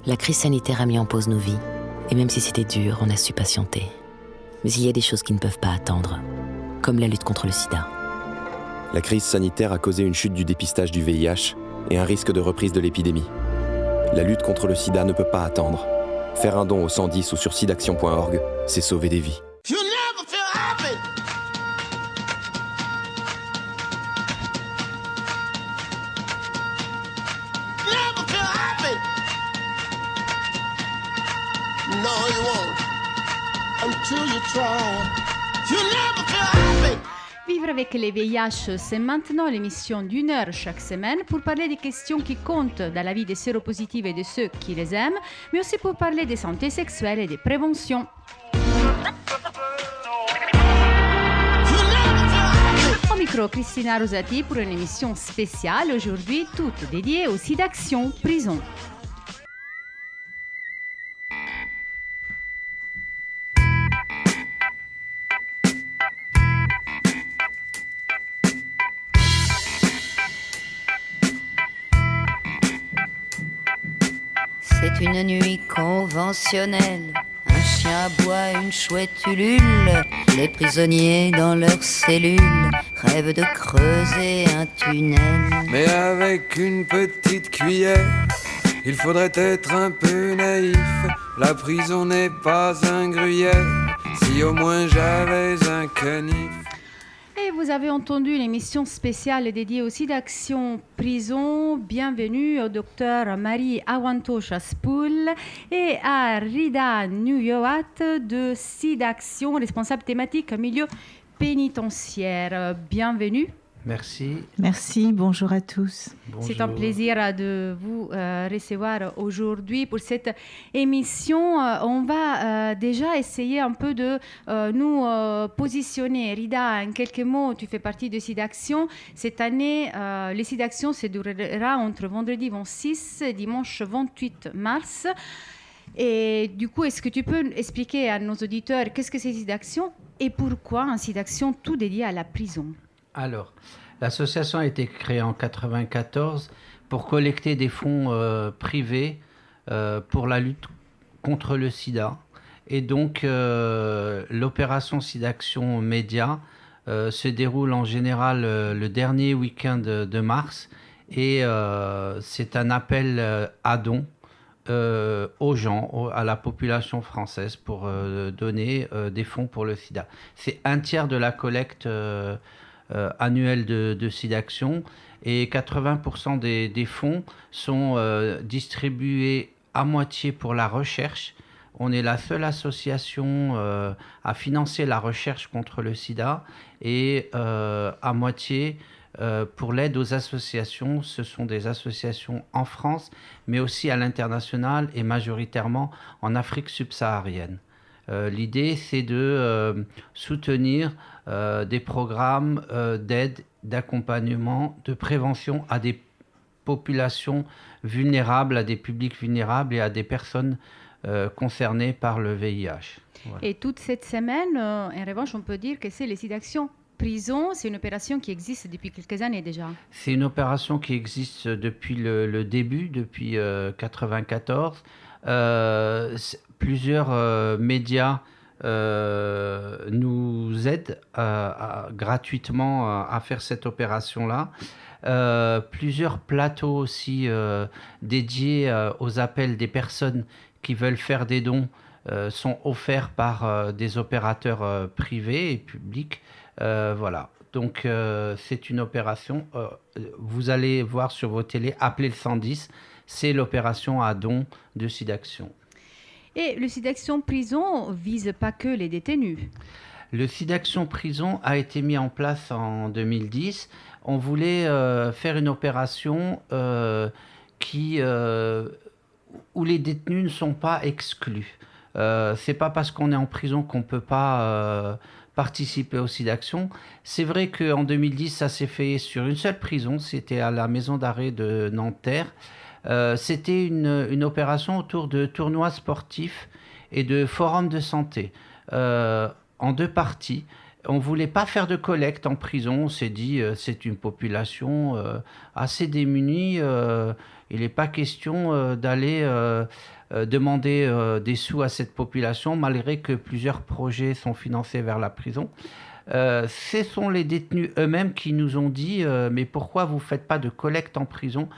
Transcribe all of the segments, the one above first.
La crise sanitaire a mis en pause nos vies. Et même si c'était dur, on a su patienter. Mais il y a des choses qui ne peuvent pas attendre, comme la lutte contre le sida. La crise sanitaire a causé une chute du dépistage du VIH et un risque de reprise de l'épidémie. La lutte contre le sida ne peut pas attendre. Faire un don au 110 ou sur sidaction.org, c'est sauver des vies. Vivre avec les VIH, c'est maintenant l'émission d'une heure chaque semaine pour parler des questions qui comptent dans la vie des séropositifs et de ceux qui les aiment, mais aussi pour parler de santé sexuelle et de prévention. Au micro, Cristina Rosati pour une émission spéciale aujourd'hui, toute dédiée au SIDAction Prison. C'est une nuit conventionnelle, un chien aboie, une chouette ulule. Les prisonniers dans leurs cellules rêvent de creuser un tunnel. Mais avec une petite cuillère, il faudrait être un peu naïf. La prison n'est pas un gruyère, si au moins j'avais un canif. Et vous avez entendu une émission spéciale dédiée au SIDAction Prison. Bienvenue au docteur Marie Awanto-Chaspoul et à Rida Nuyowat de SIDAction, responsable thématique milieu pénitentiaire. Bienvenue. Merci. Merci, bonjour à tous. Bonjour. C'est un plaisir de vous recevoir aujourd'hui pour cette émission. On va déjà essayer un peu de nous positionner. Rida, en quelques mots, tu fais partie de SIDAction. Cette année, les SIDAction se déroulera entre vendredi 26 et dimanche 28 mars. Et du coup, est-ce que tu peux expliquer à nos auditeurs qu'est-ce que c'est SIDAction et pourquoi un SIDAction tout dédié à la prison ? Alors, l'association a été créée en 1994 pour collecter des fonds privés pour la lutte contre le sida. Et donc, l'opération SIDAction Média se déroule en général le dernier week-end de mars. Et c'est un appel à dons aux gens, à la population française pour donner des fonds pour le sida. C'est un tiers de la collecte annuel de SIDAction et 80% des fonds sont distribués à moitié pour la recherche. On est la seule association à financer la recherche contre le sida et à moitié pour l'aide aux associations. Ce sont des associations en France mais aussi à l'international et majoritairement en Afrique subsaharienne. L'idée, c'est de soutenir des programmes d'aide, d'accompagnement, de prévention à des populations vulnérables, à des publics vulnérables et à des personnes concernées par le VIH. Voilà. Et toute cette semaine, en revanche, on peut dire que c'est les SIDAction Prison. C'est une opération qui existe depuis quelques années déjà. C'est une opération qui existe depuis le début, depuis 1994. Plusieurs médias nous aident gratuitement à faire cette opération-là. Plusieurs plateaux aussi dédiés aux appels des personnes qui veulent faire des dons sont offerts par des opérateurs privés et publics. Voilà. Donc c'est une opération, vous allez voir sur vos télés, appelez le 110, c'est l'opération à dons de SIDAction. Et le SIDAction Prison vise pas que les détenus. Le SIDAction Prison a été mis en place en 2010. On voulait faire une opération où les détenus ne sont pas exclus. C'est pas parce qu'on est en prison qu'on peut pas participer au SIDAction. C'est vrai qu'en 2010, ça s'est fait sur une seule prison, c'était à la maison d'arrêt de Nanterre. C'était une opération autour de tournois sportifs et de forums de santé en deux parties. on ne voulait pas faire de collecte en prison. On s'est dit, c'est une population assez démunie. Il n'est pas question d'aller demander des sous à cette population, malgré que plusieurs projets sont financés vers la prison. Ce sont les détenus eux-mêmes qui nous ont dit mais pourquoi vous ne faites pas de collecte en prison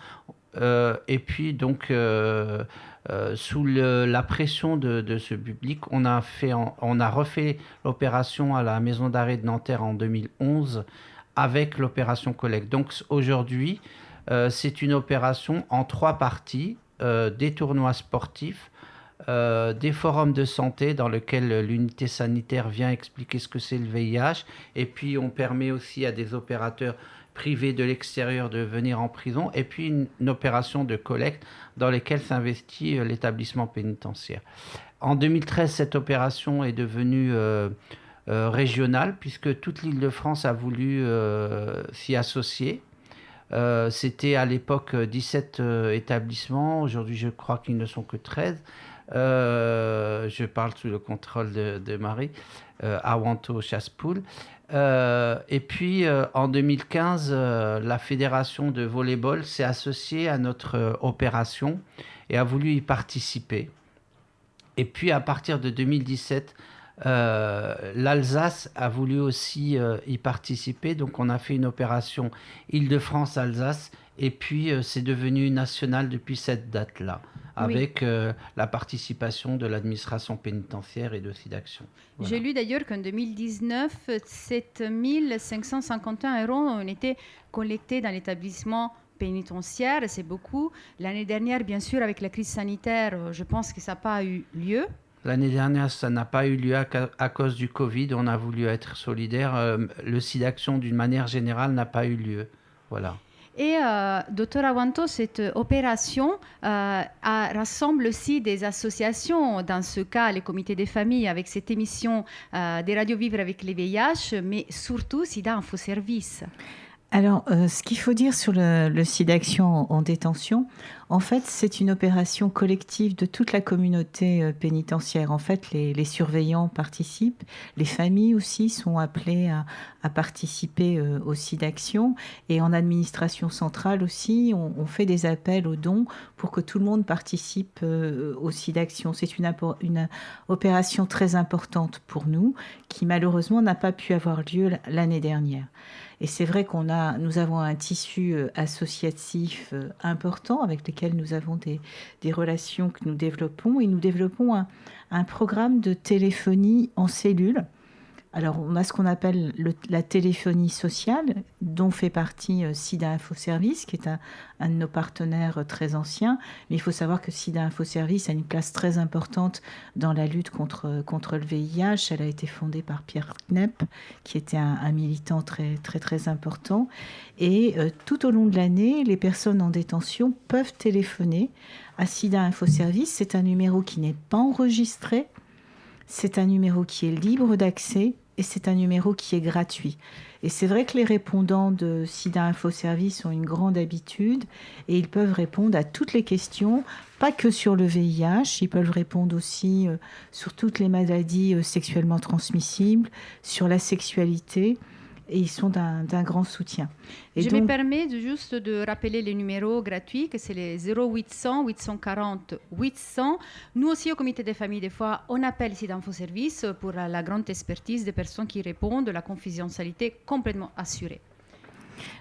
et puis donc sous la pression de ce public, on a refait l'opération à la maison d'arrêt de Nanterre en 2011 avec l'opération collecte. Donc aujourd'hui, c'est une opération en 3 parties, des tournois sportifs, des forums de santé dans lesquels l'unité sanitaire vient expliquer ce que c'est le VIH, et puis on permet aussi à des opérateurs privés de l'extérieur de venir en prison, et puis une opération de collecte dans laquelle s'investit l'établissement pénitentiaire. En 2013, cette opération est devenue régionale, puisque toute l'Île-de-France a voulu s'y associer. C'était à l'époque 17 établissements, aujourd'hui je crois qu'ils ne sont que 13. Je parle sous le contrôle de Marie, à Wanto, Chassepoul. Et puis en 2015, la fédération de volleyball s'est associée à notre opération et a voulu y participer. Et puis à partir de 2017, l'Alsace a voulu aussi y participer. Donc on a fait une opération Île-de-France-Alsace et puis c'est devenu national depuis cette date-là, avec la participation de l'administration pénitentiaire et de SIDAction. Voilà. J'ai lu d'ailleurs qu'en 2019, 7 551 € ont été collectés dans l'établissement pénitentiaire. C'est beaucoup. L'année dernière, bien sûr, avec la crise sanitaire, je pense que ça n'a pas eu lieu. L'année dernière, ça n'a pas eu lieu à cause du Covid. On a voulu être solidaire. Le SIDAction, d'une manière générale, n'a pas eu lieu. Voilà. Et, Dr Awanto, cette opération rassemble aussi des associations, dans ce cas, les comités des familles, avec cette émission des radios Vivre avec les VIH, mais surtout SIDA Info Service. Alors, ce qu'il faut dire sur le SIDAction en détention, en fait, c'est une opération collective de toute la communauté pénitentiaire. En fait, les surveillants participent, les familles aussi sont appelées à participer au SIDAction. Et en administration centrale aussi, on fait des appels aux dons pour que tout le monde participe au SIDAction. C'est une opération très importante pour nous, qui malheureusement n'a pas pu avoir lieu l'année dernière. Et c'est vrai nous avons un tissu associatif important avec lequel nous avons des relations que nous développons. Et nous développons un programme de téléphonie en cellule. Alors, on a ce qu'on appelle la téléphonie sociale, dont fait partie SIDA Info Service, qui est un de nos partenaires très anciens. Mais il faut savoir que SIDA Info Service a une place très importante dans la lutte contre le VIH. Elle a été fondée par Pierre Knepp, qui était un militant très, très, très important. Et tout au long de l'année, les personnes en détention peuvent téléphoner à SIDA Info Service. C'est un numéro qui n'est pas enregistré. C'est un numéro qui est libre d'accès et c'est un numéro qui est gratuit. Et c'est vrai que les répondants de SIDA Info Service ont une grande habitude et ils peuvent répondre à toutes les questions, pas que sur le VIH, ils peuvent répondre aussi sur toutes les maladies sexuellement transmissibles, sur la sexualité. Et ils sont d'un grand soutien. Et Je me permets juste de rappeler les numéros gratuits, que c'est les 0800 840 800. Nous aussi, au comité des familles, des fois, on appelle SIDA Info Service pour la grande expertise des personnes qui répondent, la confidentialité complètement assurée.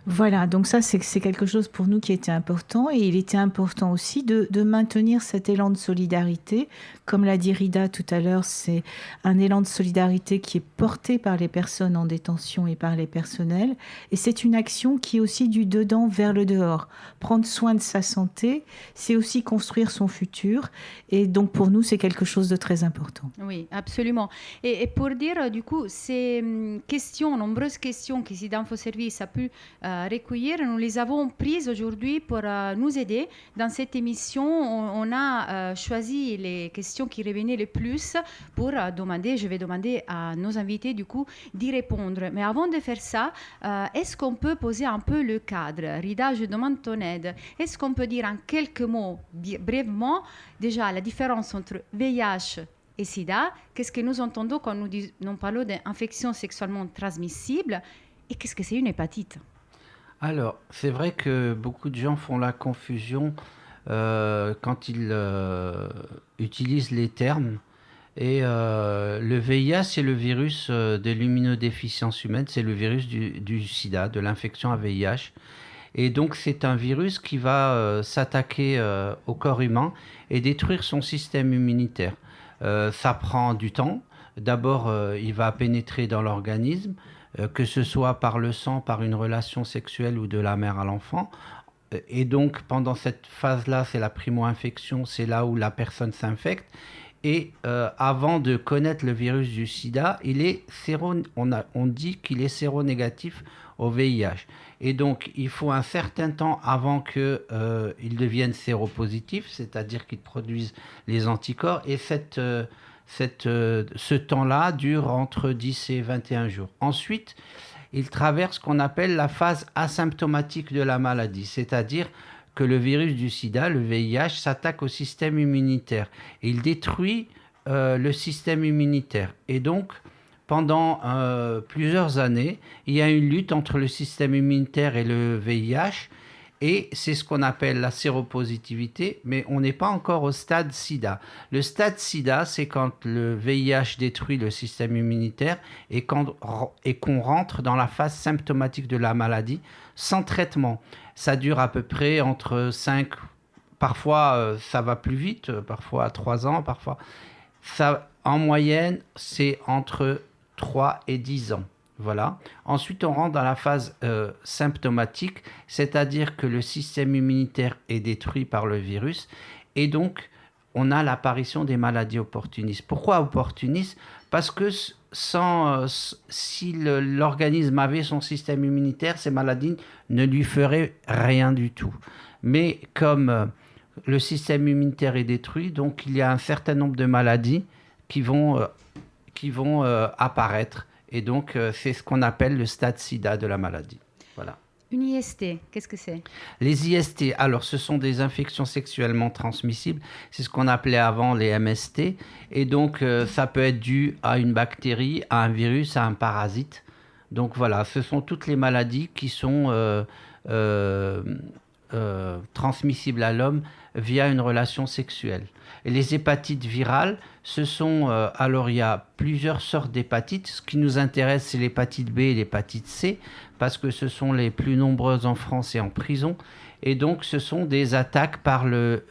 Voilà, donc ça, c'est quelque chose pour nous qui était important. Et il était important aussi de maintenir cet élan de solidarité. Comme l'a dit Rida tout à l'heure, c'est un élan de solidarité qui est porté par les personnes en détention et par les personnels. Et c'est une action qui est aussi du dedans vers le dehors. Prendre soin de sa santé, c'est aussi construire son futur. Et donc, pour nous, c'est quelque chose de très important. Oui, absolument. Et pour dire, du coup, ces questions, nombreuses questions que SIDA Info Service a pu recueillir, nous les avons prises aujourd'hui pour nous aider. Dans cette émission, on a choisi les questions qui revenaient le plus pour je vais demander à nos invités du coup d'y répondre. Mais avant de faire ça, est-ce qu'on peut poser un peu le cadre? Rida, je demande ton aide. Est-ce qu'on peut dire en quelques mots, brièvement, déjà la différence entre VIH et sida. Qu'est-ce que nous entendons quand nous parlons d'infection sexuellement transmissible et qu'est-ce que c'est une hépatite? Alors, c'est vrai que beaucoup de gens font la confusion quand ils utilisent les termes. Et le VIH, c'est le virus de l'immunodéficience humaine, c'est le virus du sida, de l'infection à VIH. Et donc, c'est un virus qui va s'attaquer au corps humain et détruire son système immunitaire. Ça prend du temps. D'abord, il va pénétrer dans l'organisme, que ce soit par le sang, par une relation sexuelle ou de la mère à l'enfant. Et donc, pendant cette phase-là, c'est la primo-infection, c'est là où la personne s'infecte. Et avant de connaître le virus du sida, on dit qu'il est séronégatif au VIH. Et donc, il faut un certain temps avant qu'il devienne séropositif, c'est-à-dire qu'il produise les anticorps. Et ce temps-là dure entre 10 et 21 jours. Ensuite, il traverse ce qu'on appelle la phase asymptomatique de la maladie, c'est-à-dire que le virus du sida, le VIH, s'attaque au système immunitaire. Et il détruit le système immunitaire. Et donc, pendant plusieurs années, il y a une lutte entre le système immunitaire et le VIH. Et c'est ce qu'on appelle la séropositivité, mais on n'est pas encore au stade sida. Le stade sida, c'est quand le VIH détruit le système immunitaire et qu'on rentre dans la phase symptomatique de la maladie sans traitement. Ça dure à peu près entre 5, parfois ça va plus vite, parfois 3 ans, parfois. Ça, en moyenne, c'est entre 3 et 10 ans. Voilà. Ensuite, on rentre dans la phase symptomatique, c'est-à-dire que le système immunitaire est détruit par le virus et donc on a l'apparition des maladies opportunistes. Pourquoi opportunistes? Parce que si l'organisme avait son système immunitaire, ces maladies ne lui feraient rien du tout. Mais comme le système immunitaire est détruit, donc il y a un certain nombre de maladies qui vont apparaître. Et donc, c'est ce qu'on appelle le stade sida de la maladie. Voilà. Une IST, qu'est-ce que c'est? Les IST, alors, ce sont des infections sexuellement transmissibles. C'est ce qu'on appelait avant les MST. Et donc, ça peut être dû à une bactérie, à un virus, à un parasite. Donc, voilà, ce sont toutes les maladies qui sont transmissibles à l'homme via une relation sexuelle. Et les hépatites virales, alors il y a plusieurs sortes d'hépatites. Ce qui nous intéresse, c'est l'hépatite B et l'hépatite C, parce que ce sont les plus nombreuses en France et en prison. Et donc, ce sont des attaques par le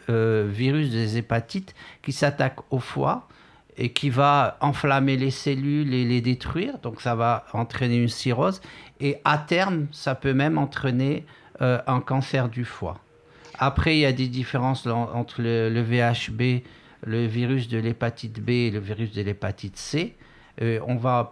virus des hépatites qui s'attaque au foie et qui va enflammer les cellules et les détruire. Donc, ça va entraîner une cirrhose. Et à terme, ça peut même entraîner un cancer du foie. Après, il y a des différences entre le VHB, le virus de l'hépatite B et le virus de l'hépatite C. On va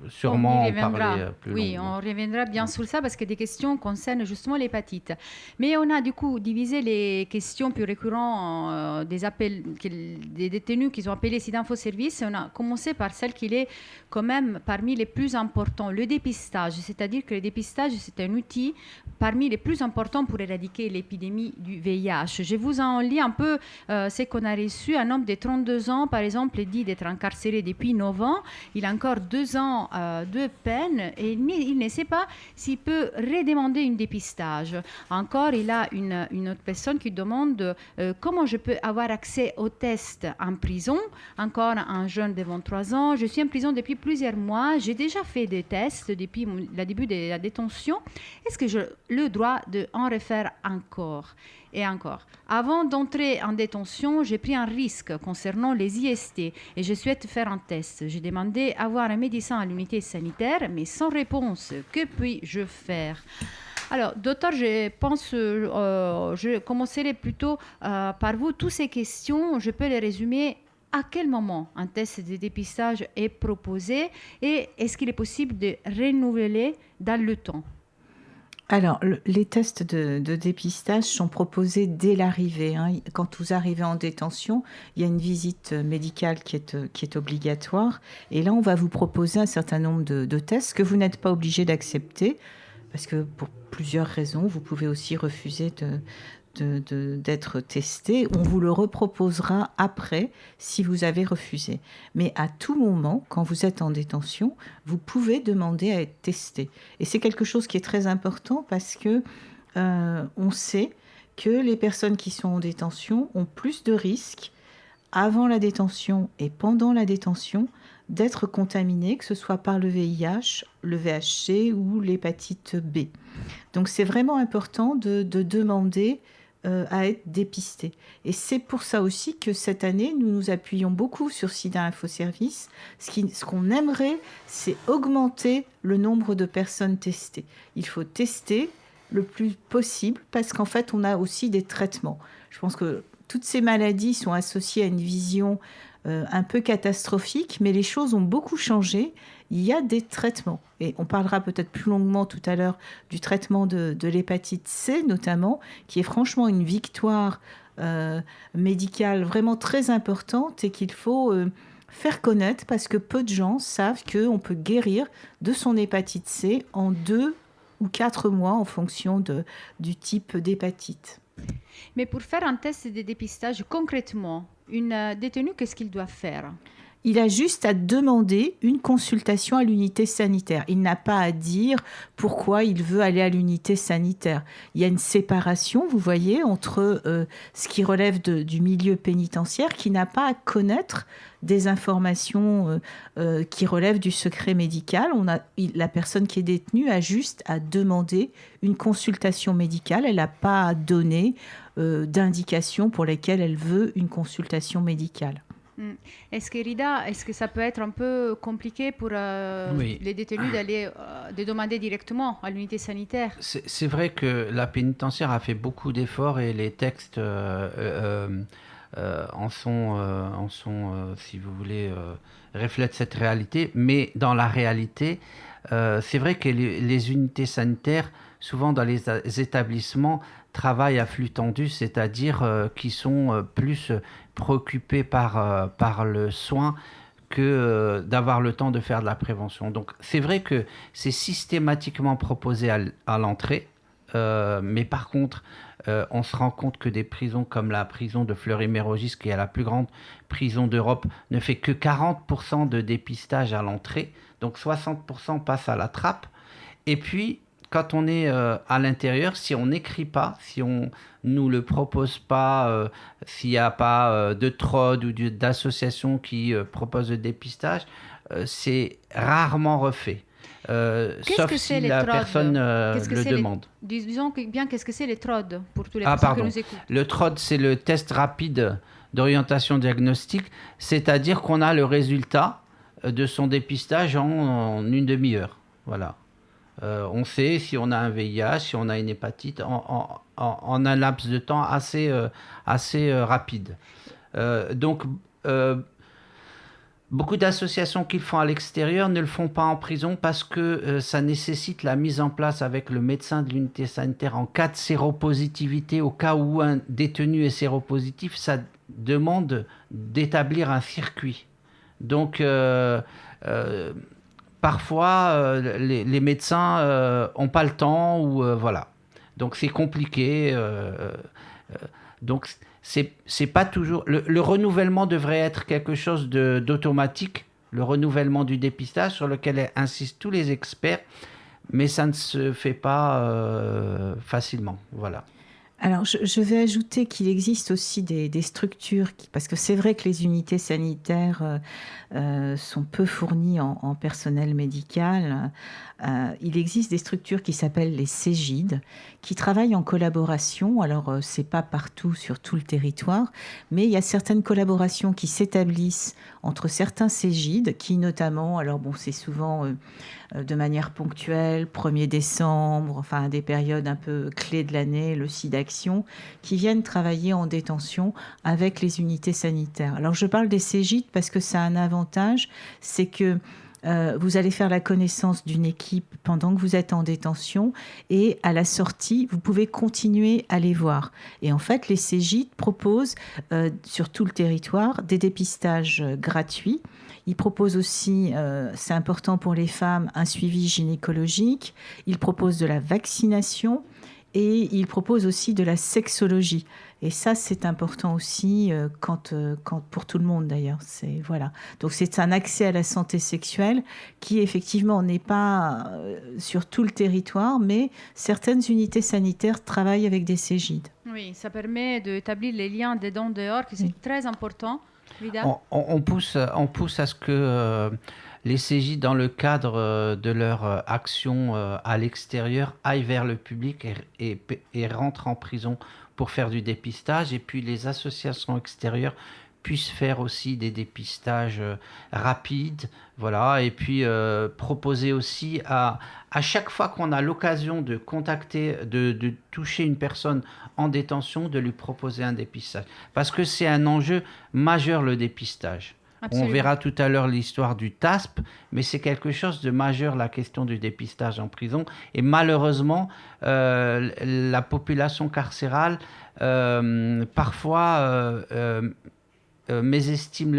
sûrement en parler plus longuement. Oui, on reviendra bien sur ça parce que des questions concernent justement l'hépatite. Mais on a du coup divisé les questions plus récurrentes des détenus qui ont appelé SIDA Info Service. On a commencé par celle qui est quand même parmi les plus importants, le dépistage. C'est-à-dire que le dépistage, c'est un outil parmi les plus importants pour éradiquer l'épidémie du VIH. Je vous en lis un peu ce qu'on a reçu. Un homme de 32 ans, par exemple, dit d'être incarcéré depuis 9 ans. Il a encore 2 ans de peine et il ne sait pas s'il peut redemander un dépistage. Encore, il a une autre personne qui demande comment je peux avoir accès aux tests en prison. Encore un jeune de 23 ans. Je suis en prison depuis plusieurs mois. J'ai déjà fait des tests depuis le début de la détention. Est-ce que j'ai le droit d'en refaire encore? Et encore, avant d'entrer en détention, j'ai pris un risque concernant les IST et je souhaite faire un test. J'ai demandé à voir un médecin à l'unité sanitaire, mais sans réponse. Que puis-je faire? Alors, docteur, je pense, je commencerai plutôt par vous. Toutes ces questions, je peux les résumer. À quel moment un test de dépistage est proposé et est-ce qu'il est possible de renouveler dans le temps? Alors, les tests de dépistage sont proposés dès l'arrivée. Quand vous arrivez en détention, il y a une visite médicale qui est obligatoire. Et là, on va vous proposer un certain nombre de tests que vous n'êtes pas obligé d'accepter, parce que pour plusieurs raisons, vous pouvez aussi refuser d'être testé. On vous le reproposera après si vous avez refusé. Mais à tout moment, quand vous êtes en détention, vous pouvez demander à être testé. Et c'est quelque chose qui est très important parce que on sait que les personnes qui sont en détention ont plus de risques avant la détention et pendant la détention d'être contaminées, que ce soit par le VIH, le VHC ou l'hépatite B. Donc c'est vraiment important de demander à être dépisté. Et c'est pour ça aussi que cette année, nous nous appuyons beaucoup sur SIDA Info Service. Ce qu'on aimerait, c'est augmenter le nombre de personnes testées. Il faut tester le plus possible parce qu'en fait, on a aussi des traitements. Je pense que toutes ces maladies sont associées à une vision un peu catastrophique, mais les choses ont beaucoup changé. Il y a des traitements. Et on parlera peut-être plus longuement tout à l'heure du traitement de l'hépatite C, notamment, qui est franchement une victoire médicale vraiment très importante et qu'il faut faire connaître parce que peu de gens savent qu'on peut guérir de son hépatite C en 2 ou 4 mois en fonction du type d'hépatite. Mais pour faire un test de dépistage concrètement, une détenue, qu'est-ce qu'il doit faire ? Il a juste à demander une consultation à l'unité sanitaire. Il n'a pas à dire pourquoi il veut aller à l'unité sanitaire. Il y a une séparation, vous voyez, entre ce qui relève du milieu pénitentiaire, qui n'a pas à connaître des informations qui relèvent du secret médical. La personne qui est détenue a juste à demander une consultation médicale. Elle n'a pas à donner d'indications pour lesquelles elle veut une consultation médicale. Est-ce que Rida, est-ce que ça peut être un peu compliqué pour les détenus de demander directement à l'unité sanitaire ? C'est vrai que la pénitentiaire a fait beaucoup d'efforts et les textes en sont si vous voulez, reflètent cette réalité. Mais dans la réalité, c'est vrai que les unités sanitaires, souvent dans les établissements, travaillent à flux tendu, c'est-à-dire qui sont plus préoccupés par le soin que d'avoir le temps de faire de la prévention. Donc c'est vrai que c'est systématiquement proposé à l'entrée, mais par contre, on se rend compte que des prisons comme la prison de Fleury-Mérogis, qui est la plus grande prison d'Europe, ne fait que 40% de dépistage à l'entrée, donc 60% passent à la trappe. Et puis, quand on est à l'intérieur, si on n'écrit pas, si on nous le propose pas, s'il n'y a pas de TROD ou d'association qui propose le dépistage, c'est rarement refait. Sauf si la personne le demande. Disons bien, qu'est-ce que c'est les TROD pour tous les personnes qui nous écoutent ? Le TROD, c'est le test rapide d'orientation diagnostique, c'est-à-dire qu'on a le résultat de son dépistage en une demi-heure. Voilà. On sait si on a un VIH, si on a une hépatite, en un laps de temps assez rapide. Donc, beaucoup d'associations qui le font à l'extérieur ne le font pas en prison parce que ça nécessite la mise en place avec le médecin de l'unité sanitaire en cas de séropositivité. Au cas où un détenu est séropositif, ça demande d'établir un circuit. Donc, parfois, les médecins n'ont pas le temps ou voilà. Donc c'est compliqué. Donc c'est pas toujours. Le renouvellement devrait être quelque chose d'automatique. Le renouvellement du dépistage sur lequel insistent tous les experts, mais ça ne se fait pas facilement. Voilà. Alors, je vais ajouter qu'il existe aussi des structures, parce que c'est vrai que les unités sanitaires sont peu fournies en personnel médical. Il existe des structures qui s'appellent les CEGID, qui travaillent en collaboration. Alors, c'est pas partout sur tout le territoire, mais il y a certaines collaborations qui s'établissent entre certains CEGID, qui notamment, alors bon, c'est souvent de manière ponctuelle, 1er décembre, enfin des périodes un peu clés de l'année, le SIDAction, qui viennent travailler en détention avec les unités sanitaires. Alors je parle des CEGID parce que ça a un avantage, c'est que vous allez faire la connaissance d'une équipe pendant que vous êtes en détention et à la sortie, vous pouvez continuer à les voir. Et en fait, les CEGID proposent sur tout le territoire des dépistages gratuits. Ils proposent aussi, c'est important pour les femmes, un suivi gynécologique. Ils proposent de la vaccination. Et il propose aussi de la sexologie. Et ça, c'est important aussi pour tout le monde d'ailleurs. Voilà. Donc c'est un accès à la santé sexuelle qui effectivement n'est pas sur tout le territoire, mais certaines unités sanitaires travaillent avec des Cégides. Oui, ça permet d'établir les liens dedans-dehors, qui c'est très important. On pousse à ce que les Cégides, dans le cadre de leur action à l'extérieur, aillent vers le public et rentrent en prison pour faire du dépistage. Et puis les associations extérieures puissent faire aussi des dépistages rapides. Voilà. Et puis proposer aussi à chaque fois qu'on a l'occasion de contacter, de toucher une personne en détention, de lui proposer un dépistage. Parce que c'est un enjeu majeur, le dépistage. Absolument. On verra tout à l'heure l'histoire du TASP, mais c'est quelque chose de majeur, la question du dépistage en prison. Et malheureusement, la population carcérale, parfois, mésestime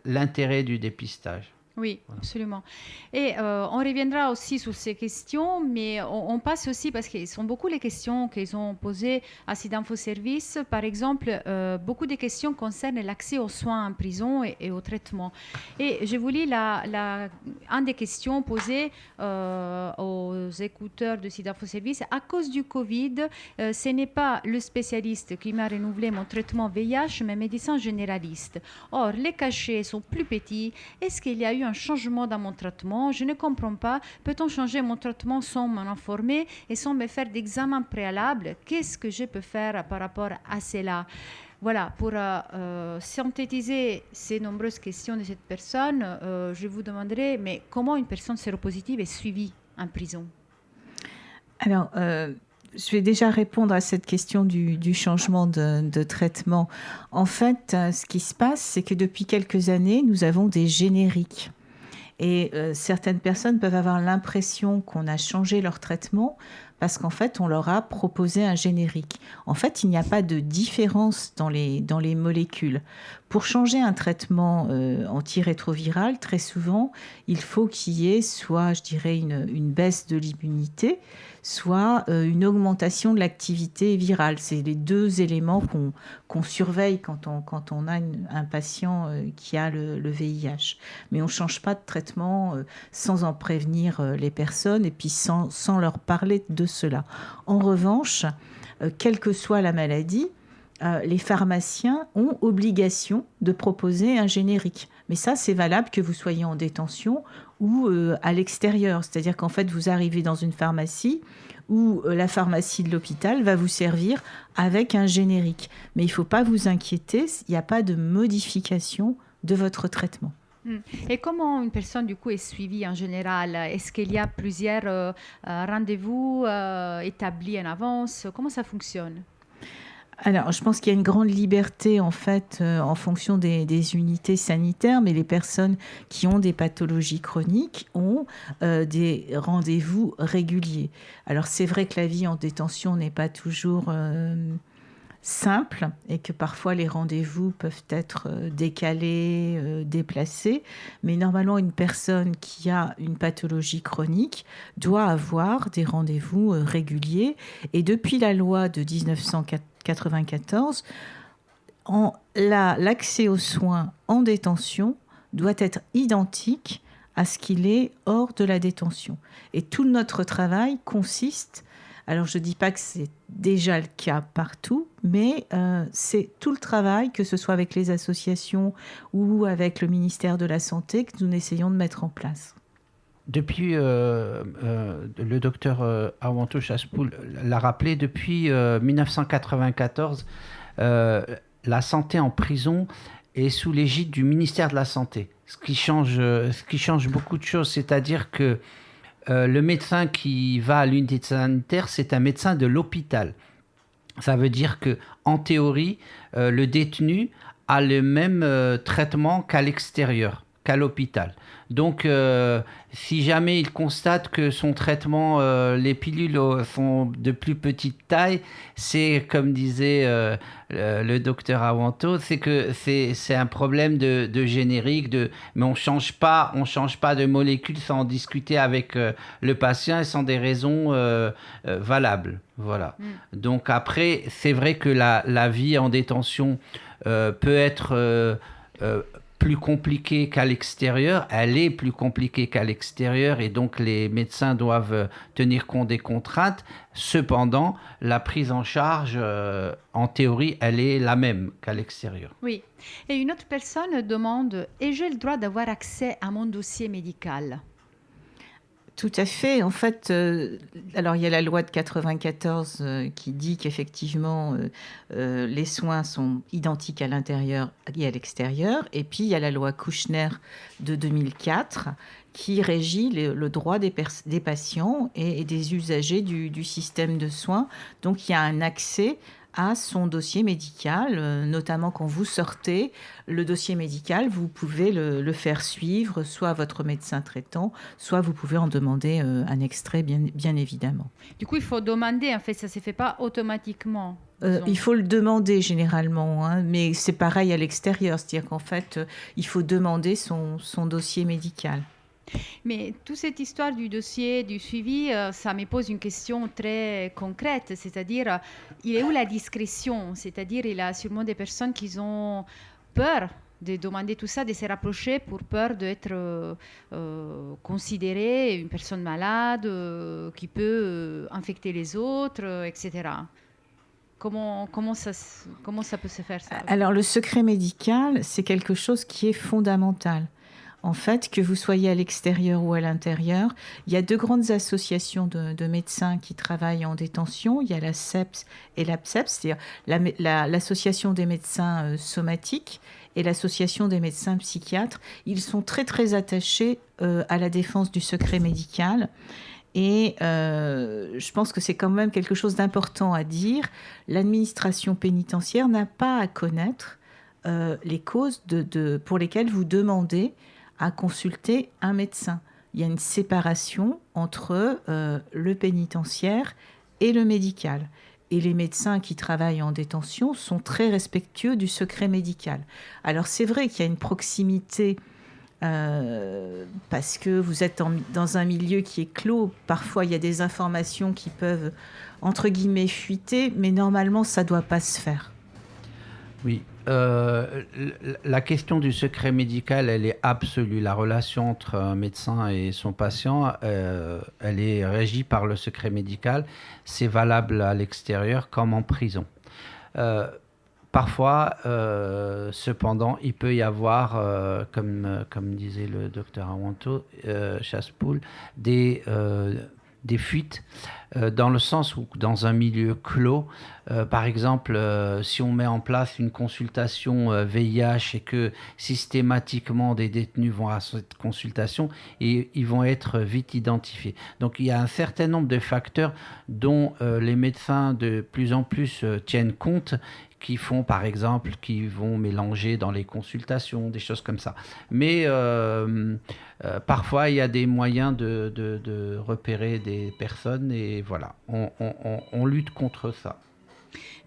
l'intérêt du dépistage. Oui, absolument. Et on reviendra aussi sur ces questions, mais on passe aussi, parce que ce sont beaucoup les questions qu'ils ont posées à SIDA-Info Service. Par exemple, beaucoup de questions concernent l'accès aux soins en prison et au traitement. Et je vous lis une des questions posées aux écouteurs de SIDA-Info Service. À cause du Covid, ce n'est pas le spécialiste qui m'a renouvelé mon traitement VIH, mais médecin généraliste. Or, les cachets sont plus petits. Est-ce qu'il y a eu un changement dans mon traitement? Je ne comprends pas. Peut-on changer mon traitement sans m'en informer et sans me faire d'examen préalable? Qu'est-ce que je peux faire par rapport à cela? Voilà, pour synthétiser ces nombreuses questions de cette personne, je vous demanderai, mais comment une personne séropositive est suivie en prison? Alors, je vais déjà répondre à cette question du changement de traitement. En fait, ce qui se passe, c'est que depuis quelques années, nous avons des génériques. Et certaines personnes peuvent avoir l'impression qu'on a changé leur traitement parce qu'en fait, on leur a proposé un générique. En fait, il n'y a pas de différence dans les molécules. Pour changer un traitement antirétroviral, très souvent, il faut qu'il y ait soit, je dirais, une baisse de l'immunité, soit une augmentation de l'activité virale. C'est les deux éléments qu'on surveille quand on a un patient qui a le VIH. Mais on ne change pas de traitement sans en prévenir les personnes et puis sans leur parler de cela. En revanche, quelle que soit la maladie, les pharmaciens ont obligation de proposer un générique. Mais ça, c'est valable que vous soyez en détention ou à l'extérieur. C'est-à-dire qu'en fait, vous arrivez dans une pharmacie où la pharmacie de l'hôpital va vous servir avec un générique. Mais il ne faut pas vous inquiéter, il n'y a pas de modification de votre traitement. Et comment une personne, du coup, est suivie en général? Est-ce qu'il y a plusieurs rendez-vous établis en avance? Comment ça fonctionne? Alors, je pense qu'il y a une grande liberté, en fait, en fonction des unités sanitaires, mais les personnes qui ont des pathologies chroniques ont des rendez-vous réguliers. Alors, c'est vrai que la vie en détention n'est pas toujours simple et que parfois les rendez-vous peuvent être décalés, déplacés, mais normalement, une personne qui a une pathologie chronique doit avoir des rendez-vous réguliers. Et depuis la loi de 1994, l'accès aux soins en détention doit être identique à ce qu'il est hors de la détention. Et tout notre travail consiste, alors je ne dis pas que c'est déjà le cas partout, mais c'est tout le travail, que ce soit avec les associations ou avec le ministère de la Santé, que nous essayons de mettre en place. Depuis, le docteur Awanto Chaspoul l'a rappelé, depuis 1994, la santé en prison est sous l'égide du ministère de la Santé, ce qui change beaucoup de choses. C'est-à-dire que le médecin qui va à l'unité sanitaire, c'est un médecin de l'hôpital. Ça veut dire qu'en théorie, le détenu a le même traitement qu'à l'extérieur, qu'à l'hôpital. Donc, si jamais il constate que son traitement, les pilules sont de plus petite taille, c'est comme disait le docteur Awanto, c'est que c'est un problème de générique, mais on change pas de molécules sans en discuter avec le patient et sans des raisons valables. Voilà. Donc après, c'est vrai que la vie en détention peut être plus compliquée qu'à l'extérieur. Elle est plus compliquée qu'à l'extérieur et donc les médecins doivent tenir compte des contraintes. Cependant, la prise en charge, en théorie, elle est la même qu'à l'extérieur. Oui. Et une autre personne demande « Ai-je le droit d'avoir accès à mon dossier médical ?» Tout à fait. En fait, alors il y a la loi de 94 qui dit qu'effectivement les soins sont identiques à l'intérieur et à l'extérieur. Et puis il y a la loi Kouchner de 2004 qui régit le droit des patients et des usagers du système de soins. Donc il y a un accès à son dossier médical, notamment quand vous sortez, le dossier médical, vous pouvez le faire suivre, soit à votre médecin traitant, soit vous pouvez en demander un extrait, bien évidemment. Du coup, il faut demander, en fait, ça ne se fait pas automatiquement. Il faut le demander généralement, hein, mais c'est pareil à l'extérieur, c'est-à-dire qu'en fait, il faut demander son dossier médical. Mais toute cette histoire du dossier, du suivi, ça me pose une question très concrète, c'est-à-dire, il est où la discrétion? C'est-à-dire, il y a sûrement des personnes qui ont peur de demander tout ça, de se rapprocher pour peur d'être considérée une personne malade, qui peut infecter les autres, etc. Comment ça peut se faire, ça? Alors, le secret médical, c'est quelque chose qui est fondamental. En fait, que vous soyez à l'extérieur ou à l'intérieur, il y a deux grandes associations de médecins qui travaillent en détention. Il y a la CEPS et l'APSEPS, c'est-à-dire l'association des médecins somatiques et l'association des médecins psychiatres. Ils sont très, très attachés à la défense du secret médical. Et je pense que c'est quand même quelque chose d'important à dire. L'administration pénitentiaire n'a pas à connaître les causes pour lesquelles vous demandez à consulter un médecin. Il y a une séparation entre le pénitentiaire et le médical. Et les médecins qui travaillent en détention sont très respectueux du secret médical. Alors c'est vrai qu'il y a une proximité parce que vous êtes dans un milieu qui est clos. Parfois, il y a des informations qui peuvent, entre guillemets, fuiter, mais normalement, ça ne doit pas se faire. Oui. La question du secret médical, elle est absolue. La relation entre un médecin et son patient, elle est régie par le secret médical. C'est valable à l'extérieur comme en prison. Parfois, cependant, il peut y avoir, comme disait le docteur Awanto, Chassepoul, des fuites, dans le sens où dans un milieu clos, par exemple, si on met en place une consultation VIH et que systématiquement des détenus vont à cette consultation, et ils vont être vite identifiés. Donc il y a un certain nombre de facteurs dont les médecins de plus en plus tiennent compte, qui font, par exemple, qui vont mélanger dans les consultations, des choses comme ça. Mais parfois, il y a des moyens de repérer des personnes et voilà, on lutte contre ça.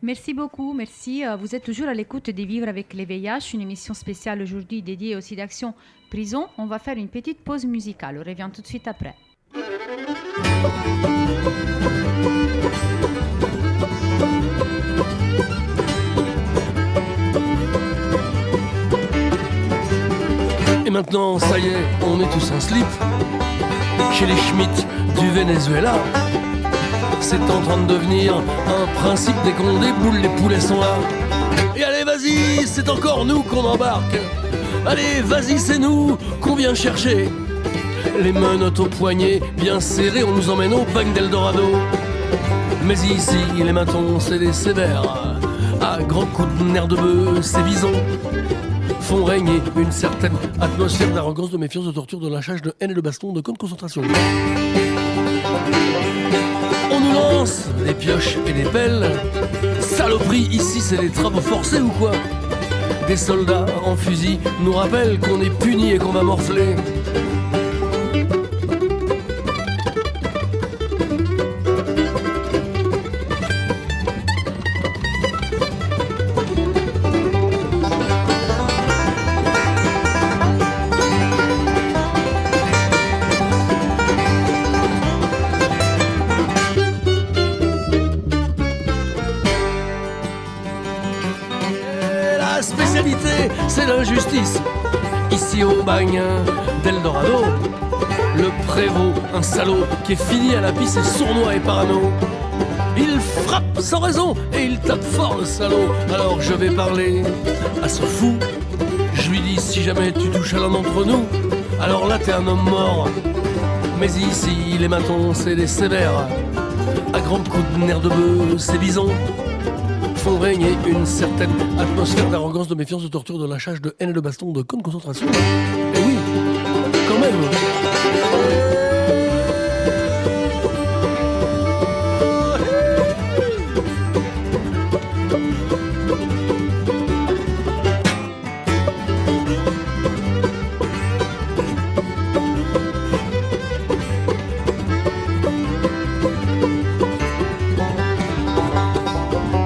Merci beaucoup, merci. Vous êtes toujours à l'écoute de Vivre avec les VIH, une émission spéciale aujourd'hui dédiée au SIDAction Prison. On va faire une petite pause musicale, on revient tout de suite après. Et maintenant, ça y est, on est tous en slip. Chez les Schmitt du Venezuela, c'est en train de devenir un principe. Dès qu'on déboule, les poulets sont là. Et allez, vas-y, c'est encore nous qu'on embarque. Allez, vas-y, c'est nous qu'on vient chercher. Les menottes aux poignets bien serrées, on nous emmène au bagne d'Eldorado. Mais ici, les matons, c'est des sévères. À grands coups de nerfs de bœuf, ces visons font régner une certaine atmosphère d'arrogance, de méfiance, de torture, de lâchage, de haine et de baston, de camp de concentration. On nous lance des pioches et des pelles. Saloperie, ici c'est des travaux forcés ou quoi? des soldats en fusil nous rappellent qu'on est puni et qu'on va morfler. C'est l'injustice, ici au bagne d'Eldorado. Le prévôt, un salaud qui est fini à la pisse et sournois et parano. Il frappe sans raison et il tape fort le salaud. Alors je vais parler à ce fou. Je lui dis si jamais tu touches à l'un d'entre nous, alors là t'es un homme mort. Mais ici les matons c'est des sévères. À grands coups de nerfs de bœuf, ces bisons font régner une certaine atmosphère d'arrogance, de méfiance, de torture, de lâchage, de haine et de baston, de camp de concentration. Et oui, quand même.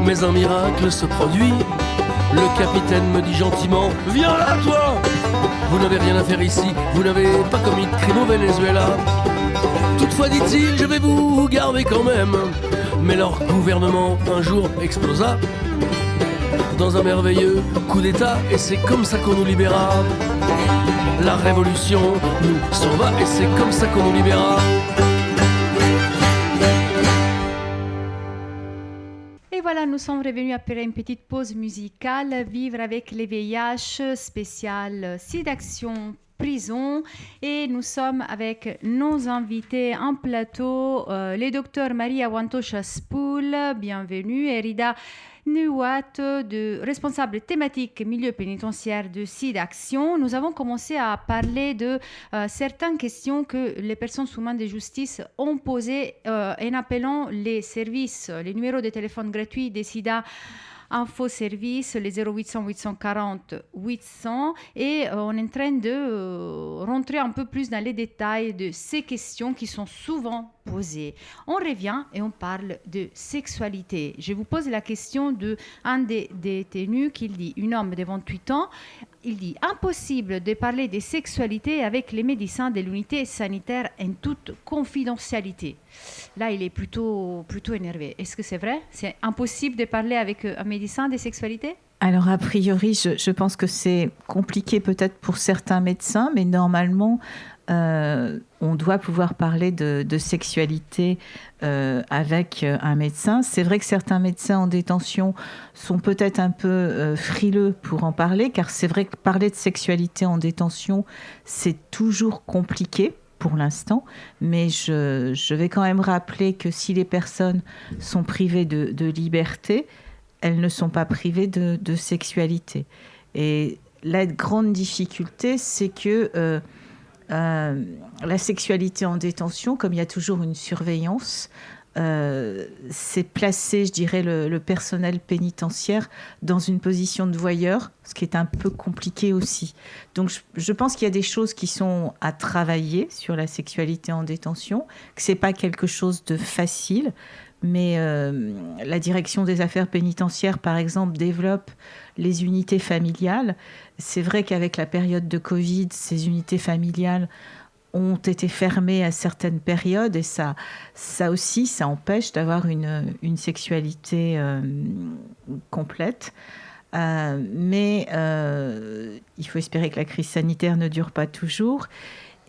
Mais un miracle se produit. Le capitaine me dit gentiment: viens là, toi! Vous n'avez rien à faire ici, vous n'avez pas commis de crime au Venezuela. Toutefois, dit-il, je vais vous garder quand même. Mais leur gouvernement un jour explosa dans un merveilleux coup d'état, et c'est comme ça qu'on nous libéra. La révolution nous sauva, et c'est comme ça qu'on nous libéra. Voilà, nous sommes revenus après une petite pause musicale, vivre avec les VIH, spécial SIDAction prison. Et nous sommes avec nos invités en plateau, les docteurs Maria Wantosha-Spool, bienvenue, et Rida Nuat, responsable thématique milieu pénitentiaire de SIDAction. Nous avons commencé à parler de certaines questions que les personnes sous main de justice ont posées en appelant les services, les numéros de téléphone gratuits des SIDA Info Service, les 0800 840 800, et on est en train de rentrer un peu plus dans les détails de ces questions qui sont souvent posées. On revient et on parle de sexualité. Je vous pose la question d'un des détenus qui dit, un homme de 28 ans, il dit: impossible de parler de sexualité avec les médecins de l'unité sanitaire en toute confidentialité. Là, il est plutôt énervé. Est-ce que c'est vrai? C'est impossible de parler avec un médecin de sexualité? Alors, a priori, je pense que c'est compliqué peut-être pour certains médecins, mais normalement, on doit pouvoir parler de sexualité avec un médecin. C'est vrai que certains médecins en détention sont peut-être un peu frileux pour en parler, car c'est vrai que parler de sexualité en détention, c'est toujours compliqué pour l'instant, mais je vais quand même rappeler que si les personnes sont privées de liberté, elles ne sont pas privées de sexualité. Et la grande difficulté, c'est que la sexualité en détention, comme il y a toujours une surveillance, c'est placer, je dirais, le personnel pénitentiaire dans une position de voyeur, ce qui est un peu compliqué aussi. Donc je pense qu'il y a des choses qui sont à travailler sur la sexualité en détention, que c'est pas quelque chose de facile, mais la direction des affaires pénitentiaires, par exemple, développe les unités familiales. C'est vrai qu'avec la période de Covid, ces unités familiales ont été fermées à certaines périodes, et ça aussi, ça empêche d'avoir une sexualité complète. Mais il faut espérer que la crise sanitaire ne dure pas toujours.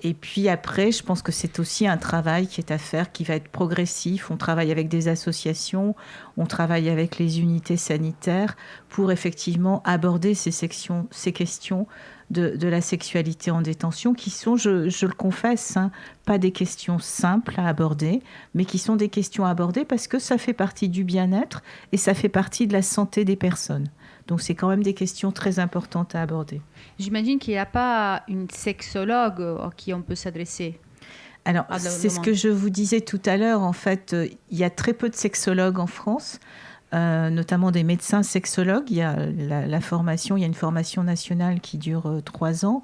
Et puis après, je pense que c'est aussi un travail qui est à faire, qui va être progressif. On travaille avec des associations, on travaille avec les unités sanitaires pour effectivement aborder ces questions de la sexualité en détention, qui sont, je le confesse, pas des questions simples à aborder, mais qui sont des questions à aborder parce que ça fait partie du bien-être et ça fait partie de la santé des personnes. Donc, c'est quand même des questions très importantes à aborder. J'imagine qu'il n'y a pas une sexologue à qui on peut s'adresser. Alors, c'est ce que je vous disais tout à l'heure. En fait, il y a très peu de sexologues en France. notamment des médecins sexologues. Il y a la formation, il y a une formation nationale qui dure 3 ans.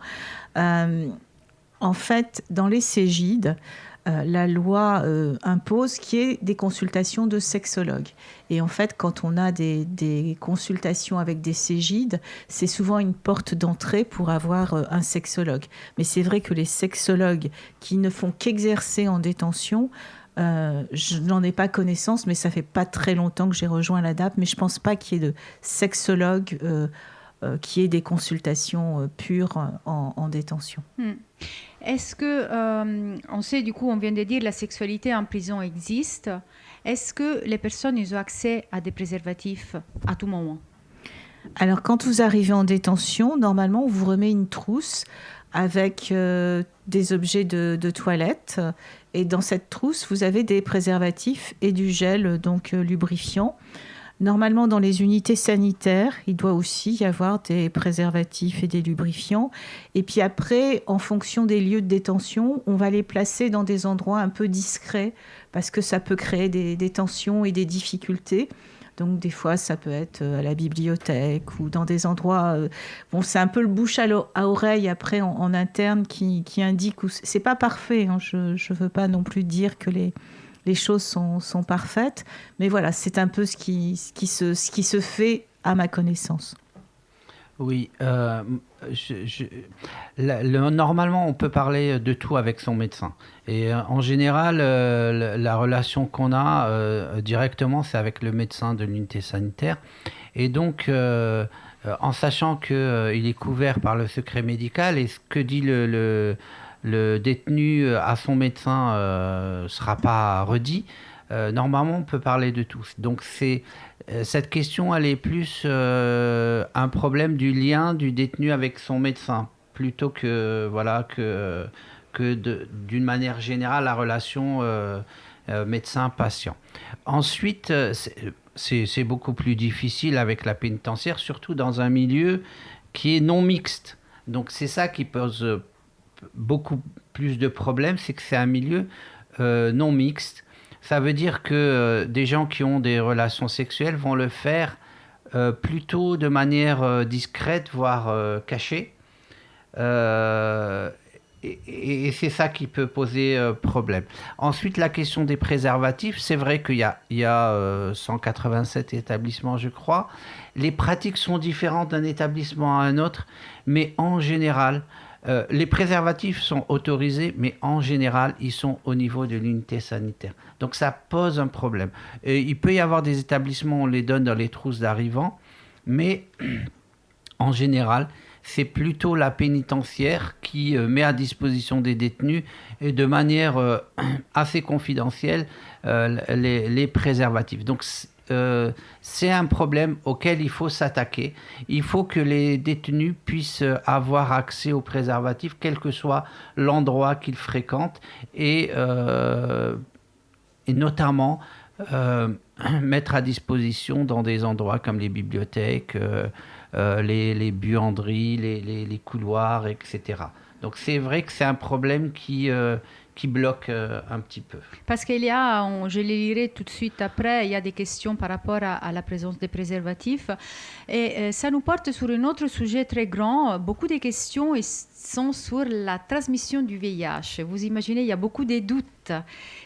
En fait, dans les Cégides, la loi impose qu'il y ait des consultations de sexologues. Et en fait, quand on a des consultations avec des Cégides, c'est souvent une porte d'entrée pour avoir un sexologue. Mais c'est vrai que les sexologues qui ne font qu'exercer en détention, je n'en ai pas connaissance, mais ça fait pas très longtemps que j'ai rejoint l'ADAP, mais je pense pas qu'il y ait de sexologues qui aient des consultations pures en détention. Est-ce que, on sait du coup, on vient de dire la sexualité en prison existe. Est-ce que les personnes ils ont accès à des préservatifs à tout moment? Alors, quand vous arrivez en détention, normalement, on vous remet une trousse avec des objets de toilette. Et dans cette trousse, vous avez des préservatifs et du gel donc lubrifiant. Normalement, dans les unités sanitaires, il doit aussi y avoir des préservatifs et des lubrifiants. Et puis après, en fonction des lieux de détention, on va les placer dans des endroits un peu discrets parce que ça peut créer des tensions et des difficultés. Donc des fois, ça peut être à la bibliothèque ou dans des endroits... bon, c'est un peu le bouche à oreille après en interne qui indique... C'est pas parfait, hein, je ne veux pas non plus dire que les choses sont parfaites. Mais voilà, c'est un peu ce qui se fait à ma connaissance. Oui, normalement, on peut parler de tout avec son médecin. Et en général, la relation qu'on a directement, c'est avec le médecin de l'unité sanitaire. Et donc, en sachant qu'il est couvert par le secret médical, et ce que dit le détenu à son médecin ne sera pas redit, normalement, on peut parler de tout. Donc, cette question, elle est plus un problème du lien du détenu avec son médecin, plutôt que d'une manière générale, la relation médecin-patient. Ensuite, c'est beaucoup plus difficile avec la pénitentiaire, surtout dans un milieu qui est non mixte. Donc, c'est ça qui pose beaucoup plus de problèmes, c'est que c'est un milieu non mixte. Ça veut dire que des gens qui ont des relations sexuelles vont le faire plutôt de manière discrète, voire cachée. Et c'est ça qui peut poser problème. Ensuite, la question des préservatifs, c'est vrai qu'il y a 187 établissements, je crois. Les pratiques sont différentes d'un établissement à un autre, mais en général... les préservatifs sont autorisés, mais en général, ils sont au niveau de l'unité sanitaire. Donc, ça pose un problème. Et il peut y avoir des établissements où on les donne dans les trousses d'arrivants, mais en général, c'est plutôt la pénitentiaire qui met à disposition des détenus et de manière assez confidentielle les préservatifs. Donc, c'est un problème auquel il faut s'attaquer. Il faut que les détenus puissent avoir accès aux préservatifs, quel que soit l'endroit qu'ils fréquentent, et notamment mettre à disposition dans des endroits comme les bibliothèques, les buanderies, les couloirs, etc. Donc c'est vrai que c'est un problème qui bloque un petit peu. Parce qu'il y a, je les lirai tout de suite après, il y a des questions par rapport à la présence des préservatifs. Et ça nous porte sur un autre sujet très grand. Beaucoup de questions sont sur la transmission du VIH. Vous imaginez, il y a beaucoup de doutes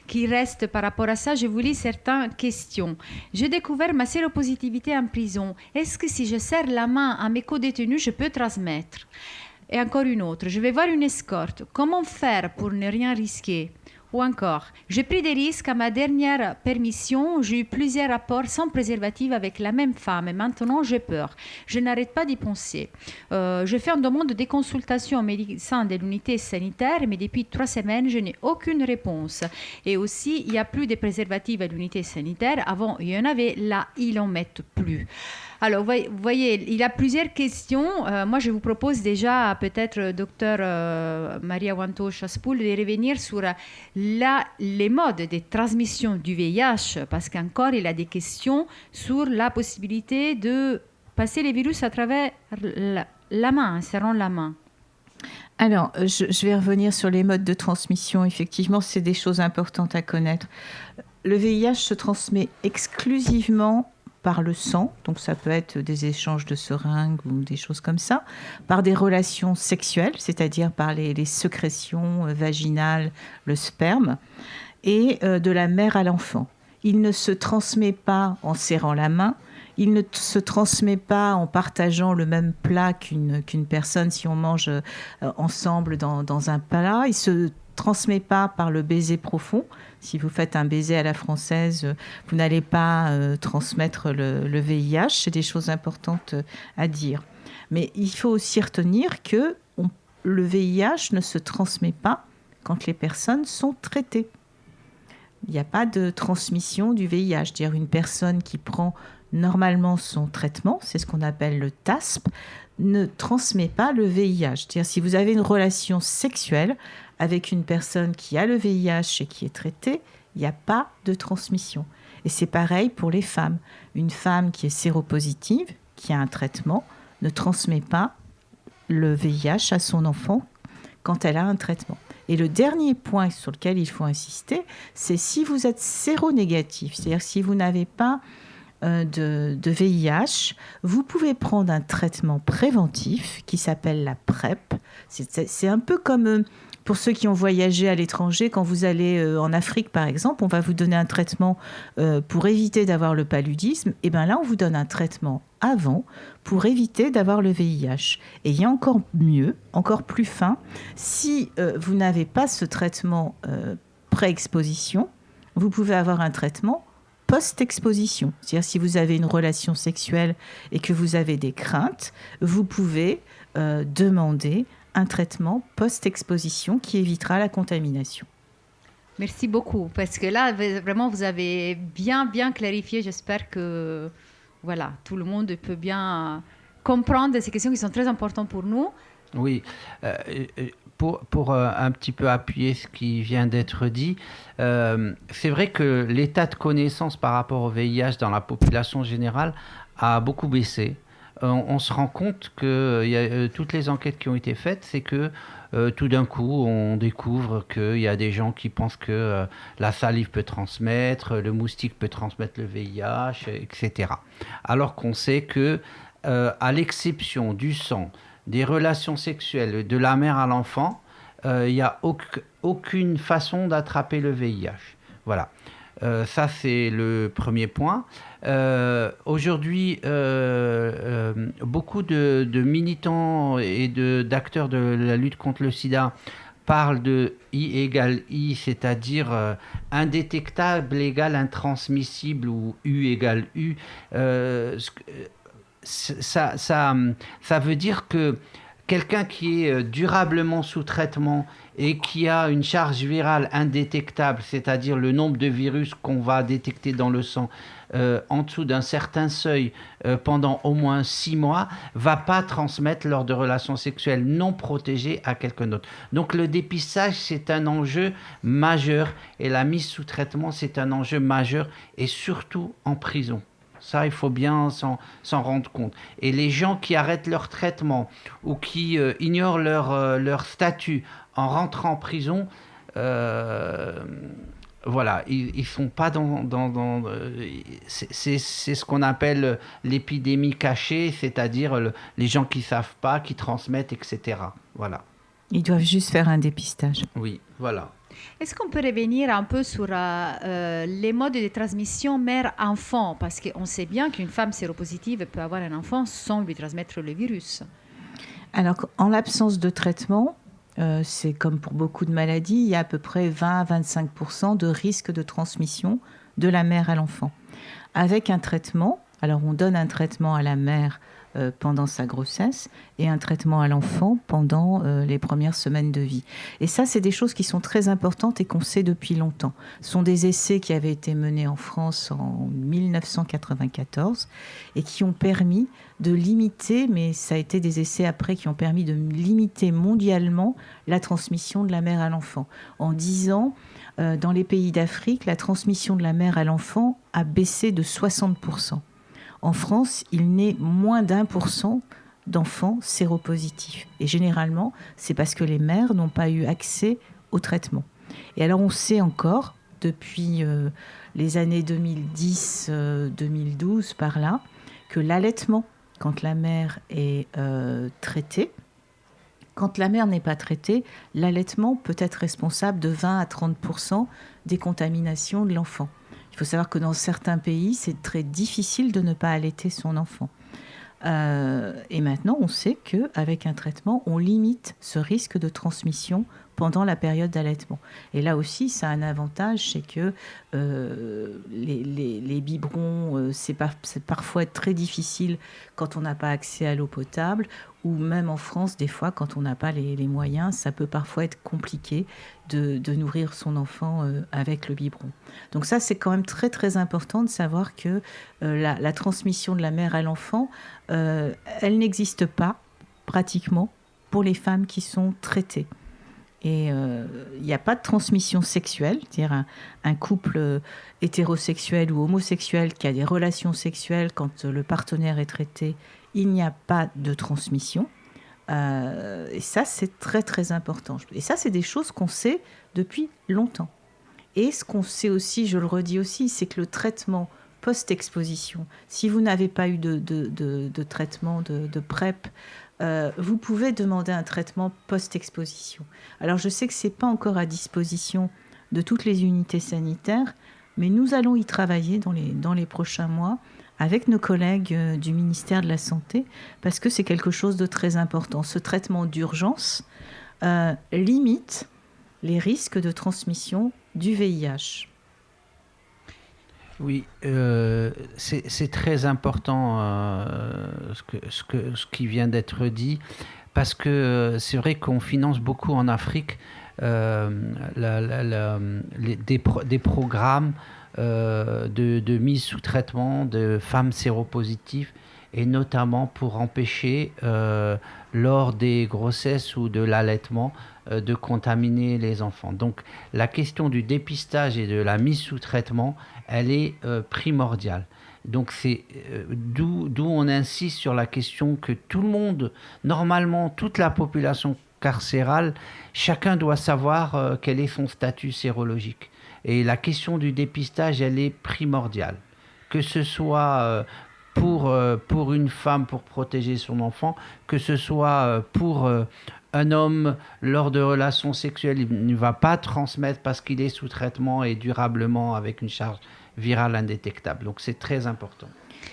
qui restent par rapport à ça. Je vous lis certaines questions. J'ai découvert ma séropositivité en prison. Est-ce que si je serre la main à mes co-détenus, je peux transmettre ? Et encore une autre, je vais voir une escorte. Comment faire pour ne rien risquer ? Ou encore, j'ai pris des risques à ma dernière permission. J'ai eu plusieurs rapports sans préservatif avec la même femme et maintenant j'ai peur. Je n'arrête pas d'y penser. Je fais une demande de consultation au médecin de l'unité sanitaire, mais depuis 3 semaines, je n'ai aucune réponse. Et aussi, il n'y a plus de préservatifs à l'unité sanitaire. Avant, il y en avait. Là, ils n'en mettent plus. Alors, vous voyez, il y a plusieurs questions. Moi, je vous propose déjà, peut-être, docteur Maria Wanto-Chaspoul, de revenir sur les modes de transmission du VIH, parce qu'encore, il y a des questions sur la possibilité de passer les virus à travers la main, en serrant la main. Alors, je vais revenir sur les modes de transmission. Effectivement, c'est des choses importantes à connaître. Le VIH se transmet exclusivement par le sang, donc ça peut être des échanges de seringues ou des choses comme ça, par des relations sexuelles, c'est-à-dire par les sécrétions vaginales, le sperme, et de la mère à l'enfant. Il ne se transmet pas en serrant la main, il ne se transmet pas en partageant le même plat qu'une personne si on mange ensemble dans un plat, il se transmet pas par le baiser profond. Si vous faites un baiser à la française, vous n'allez pas transmettre le VIH. C'est des choses importantes à dire. Mais il faut aussi retenir que le VIH ne se transmet pas quand les personnes sont traitées. Il n'y a pas de transmission du VIH. C'est-à-dire une personne qui prend normalement son traitement, c'est ce qu'on appelle le TASP, ne transmet pas le VIH. C'est-à-dire si vous avez une relation sexuelle avec une personne qui a le VIH et qui est traitée, il n'y a pas de transmission. Et c'est pareil pour les femmes. Une femme qui est séropositive, qui a un traitement, ne transmet pas le VIH à son enfant quand elle a un traitement. Et le dernier point sur lequel il faut insister, c'est si vous êtes séronégatif, c'est-à-dire si vous n'avez pas de VIH, vous pouvez prendre un traitement préventif qui s'appelle la PrEP. C'est un peu comme pour ceux qui ont voyagé à l'étranger, quand vous allez en Afrique par exemple, on va vous donner un traitement pour éviter d'avoir le paludisme. Et bien là, on vous donne un traitement avant pour éviter d'avoir le VIH. Et il y a encore mieux, encore plus fin, si vous n'avez pas ce traitement pré-exposition, vous pouvez avoir un traitement post-exposition. C'est-à-dire si vous avez une relation sexuelle et que vous avez des craintes, vous pouvez demander un traitement post-exposition qui évitera la contamination. Merci beaucoup, parce que là, vraiment, vous avez bien clarifié. J'espère que voilà, tout le monde peut bien comprendre ces questions qui sont très importantes pour nous. Oui, pour un petit peu appuyer ce qui vient d'être dit, c'est vrai que l'état de connaissance par rapport au VIH dans la population générale a beaucoup baissé. On se rend compte que toutes les enquêtes qui ont été faites, c'est que tout d'un coup, on découvre qu'il y a des gens qui pensent que la salive peut transmettre, le moustique peut transmettre le VIH, etc. Alors qu'on sait que, à l'exception du sang, des relations sexuelles de la mère à l'enfant, il n'y a aucune façon d'attraper le VIH. Voilà. Ça, c'est le premier point. Aujourd'hui, beaucoup de militants et d'acteurs de la lutte contre le sida parlent de I égale I, c'est-à-dire indétectable égale intransmissible ou U égale U. Ça veut dire que quelqu'un qui est durablement sous traitement et qui a une charge virale indétectable, c'est-à-dire le nombre de virus qu'on va détecter dans le sang en dessous d'un certain seuil pendant au moins 6 mois, va pas transmettre lors de relations sexuelles non protégées à quelqu'un d'autre. Donc le dépistage, c'est un enjeu majeur et la mise sous traitement, c'est un enjeu majeur et surtout en prison. Ça, il faut bien s'en rendre compte. Et les gens qui arrêtent leur traitement ou qui ignorent leur statut en rentrant en prison, voilà, ils sont pas c'est ce qu'on appelle l'épidémie cachée, c'est-à-dire les gens qui savent pas, qui transmettent, etc. Voilà. Ils doivent juste faire un dépistage. Oui, voilà. Est-ce qu'on peut revenir un peu sur les modes de transmission mère-enfant? Parce qu'on sait bien qu'une femme séropositive peut avoir un enfant sans lui transmettre le virus. Alors, en l'absence de traitement, c'est comme pour beaucoup de maladies, il y a à peu près 20 à 25% de risque de transmission de la mère à l'enfant. Avec un traitement, alors on donne un traitement à la mère pendant sa grossesse et un traitement à l'enfant pendant les premières semaines de vie. Et ça, c'est des choses qui sont très importantes et qu'on sait depuis longtemps. Ce sont des essais qui avaient été menés en France en 1994 et qui ont permis de limiter, mais ça a été des essais après qui ont permis de limiter mondialement la transmission de la mère à l'enfant. En 10 ans, dans les pays d'Afrique, la transmission de la mère à l'enfant a baissé de 60%. En France, il naît moins d'1% d'enfants séropositifs. Et généralement, c'est parce que les mères n'ont pas eu accès au traitement. Et alors, on sait encore, depuis les années 2010-2012 par là, que l'allaitement, quand la mère est traitée, quand la mère n'est pas traitée, l'allaitement peut être responsable de 20 à 30% des contaminations de l'enfant. Il faut savoir que dans certains pays, c'est très difficile de ne pas allaiter son enfant. Et maintenant, on sait qu'avec un traitement, on limite ce risque de transmission pendant la période d'allaitement. Et là aussi, ça a un avantage, c'est que les biberons, c'est parfois très difficile quand on n'a pas accès à l'eau potable, ou même en France, des fois, quand on n'a pas les moyens, ça peut parfois être compliqué de nourrir son enfant avec le biberon. Donc ça, c'est quand même très très important de savoir que la transmission de la mère à l'enfant, elle n'existe pas pratiquement pour les femmes qui sont traitées. Et il n'y a pas de transmission sexuelle, c'est-à-dire un couple hétérosexuel ou homosexuel qui a des relations sexuelles quand le partenaire est traité, il n'y a pas de transmission. Et ça, c'est très très important. Et ça, c'est des choses qu'on sait depuis longtemps. Et ce qu'on sait aussi, je le redis aussi, c'est que le traitement post-exposition, si vous n'avez pas eu de traitement de PrEP, vous pouvez demander un traitement post-exposition. Alors, je sais que ce n'est pas encore à disposition de toutes les unités sanitaires, mais nous allons y travailler dans les prochains mois avec nos collègues du ministère de la Santé, parce que c'est quelque chose de très important. Ce traitement d'urgence limite les risques de transmission du VIH. Oui, c'est très important ce qui vient d'être dit, parce que c'est vrai qu'on finance beaucoup en Afrique des programmes de mise sous traitement de femmes séropositives, et notamment pour empêcher lors des grossesses ou de l'allaitement de contaminer les enfants. Donc la question du dépistage et de la mise sous traitement, elle est primordiale. Donc c'est d'où on insiste sur la question que tout le monde, normalement toute la population carcérale, chacun doit savoir quel est son statut sérologique. Et la question du dépistage, elle est primordiale. Que ce soit pour une femme pour protéger son enfant, que ce soit pour un homme lors de relations sexuelles, il ne va pas transmettre parce qu'il est sous traitement et durablement avec une charge virale indétectable. Donc c'est très important.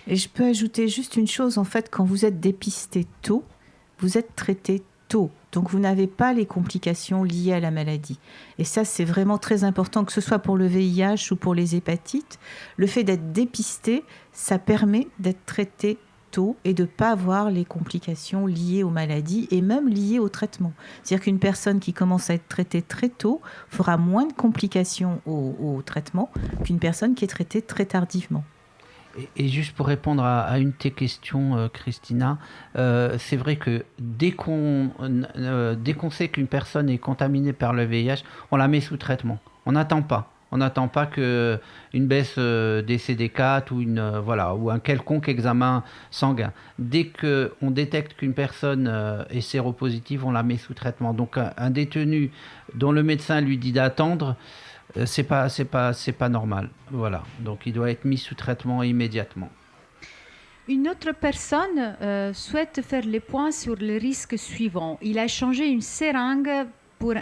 Et je peux ajouter juste une chose, en fait, quand vous êtes dépisté tôt, vous êtes traité tôt. Donc vous n'avez pas les complications liées à la maladie. Et ça, c'est vraiment très important, que ce soit pour le VIH ou pour les hépatites. Le fait d'être dépisté, ça permet d'être traité tôt et de ne pas avoir les complications liées aux maladies et même liées au traitement. C'est-à-dire qu'une personne qui commence à être traitée très tôt fera moins de complications au traitement qu'une personne qui est traitée très tardivement. Et juste pour répondre à une de tes questions, Christina, c'est vrai que dès qu'on sait qu'une personne est contaminée par le VIH, on la met sous traitement. On n'attend pas. On n'attend pas qu'une baisse des CD4 ou un quelconque examen sanguin. Dès qu'on détecte qu'une personne est séropositive, on la met sous traitement. Donc un détenu dont le médecin lui dit d'attendre, c'est pas normal. Voilà. Donc il doit être mis sous traitement immédiatement. Une autre personne souhaite faire le point sur le risque suivant. Il a échangé une seringue pour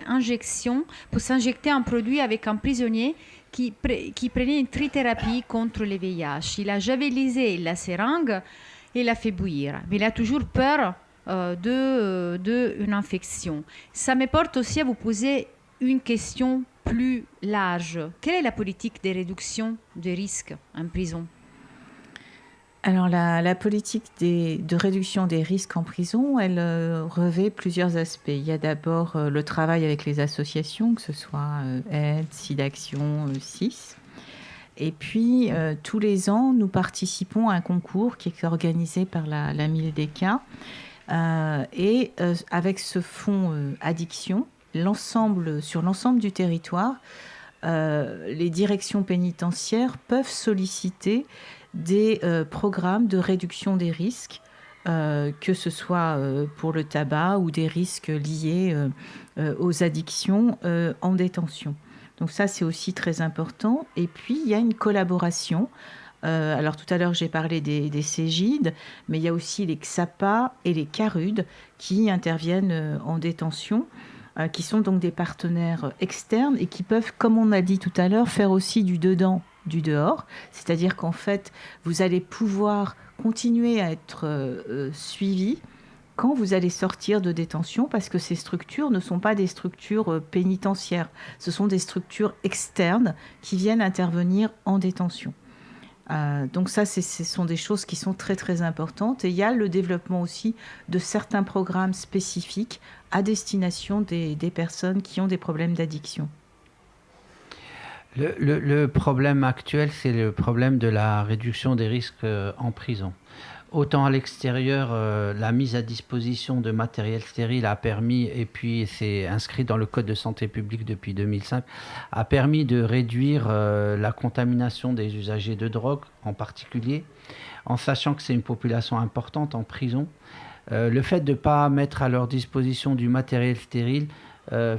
s'injecter un produit avec un prisonnier qui prenait une trithérapie contre le VIH. Il a javelisé la seringue et l'a fait bouillir. Mais il a toujours peur d'une infection. Ça me porte aussi à vous poser une question plus large. Quelle est la politique de réduction des risques en prison ? Alors la politique de réduction des risques en prison, elle revêt plusieurs aspects. Il y a d'abord le travail avec les associations, que ce soit Aide, SIDAction, SIS. Et puis tous les ans, nous participons à un concours qui est organisé par la Mildeka. Et avec ce fonds addiction, sur l'ensemble du territoire, les directions pénitentiaires peuvent solliciter des programmes de réduction des risques, que ce soit pour le tabac ou des risques liés aux addictions en détention. Donc ça, c'est aussi très important. Et puis, il y a une collaboration. Alors tout à l'heure, j'ai parlé des Cégides, mais il y a aussi les XAPA et les CARUD qui interviennent en détention, qui sont donc des partenaires externes et qui peuvent, comme on a dit tout à l'heure, faire aussi du dedans, du dehors. C'est-à-dire qu'en fait, vous allez pouvoir continuer à être suivi quand vous allez sortir de détention, parce que ces structures ne sont pas des structures pénitentiaires. Ce sont des structures externes qui viennent intervenir en détention. Donc ça, ce sont des choses qui sont très très importantes. Et il y a le développement aussi de certains programmes spécifiques à destination des personnes qui ont des problèmes d'addiction. Le problème actuel, c'est le problème de la réduction des risques en prison. Autant à l'extérieur, la mise à disposition de matériel stérile a permis, et puis c'est inscrit dans le Code de santé publique depuis 2005, a permis de réduire la contamination des usagers de drogue en particulier, en sachant que c'est une population importante en prison. Le fait de ne pas mettre à leur disposition du matériel stérile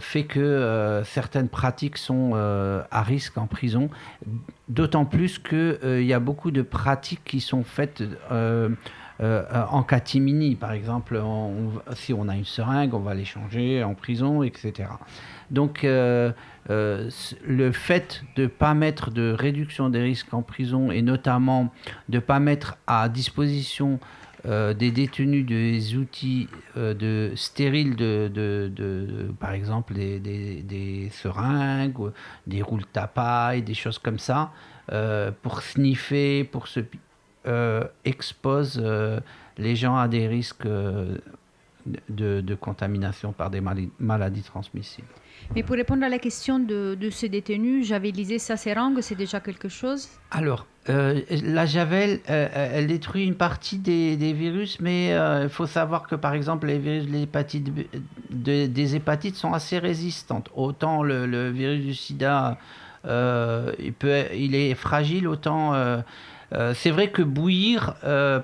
fait que certaines pratiques sont à risque en prison, d'autant plus qu'il y a beaucoup de pratiques qui sont faites en catimini. Par exemple, si on a une seringue, on va l'échanger en prison, etc. Donc le fait de ne pas mettre de réduction des risques en prison, et notamment de ne pas mettre à disposition des détenus des outils stériles, par exemple des seringues, des roules tapailles, des choses comme ça, pour sniffer, pour se expose les gens à des risques de contamination par des maladies transmissibles. Mais pour répondre à la question de ces détenus, javelisé sa seringue, c'est déjà quelque chose? Alors, la javel, elle détruit une partie des virus, mais il faut savoir que, par exemple, les virus des hépatites sont assez résistantes. Autant le virus du sida, il est fragile, autant... c'est vrai que bouillir,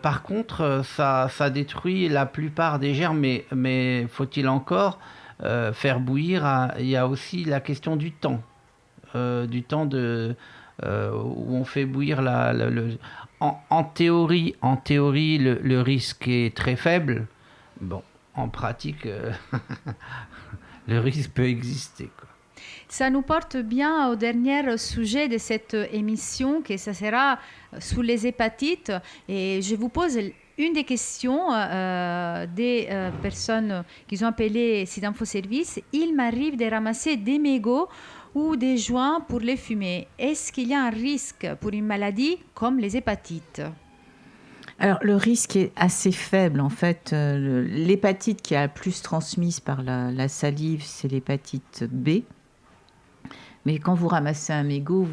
par contre, ça détruit la plupart des germes, mais faut-il encore faire bouillir? Il y a aussi la question du temps où on fait bouillir en théorie, le risque est très faible. Bon, en pratique, le risque peut exister, quoi. Ça nous porte bien au dernier sujet de cette émission, que ça sera sur les hépatites. Et je vous pose une des questions des personnes qui ont appelé Sidinfo Service. Il m'arrive de ramasser des mégots ou des joints pour les fumer. Est-ce qu'il y a un risque pour une maladie comme les hépatites? Alors, le risque est assez faible. En fait, l'hépatite qui est la plus transmise par la salive, c'est l'hépatite B. Mais quand vous ramassez un mégot,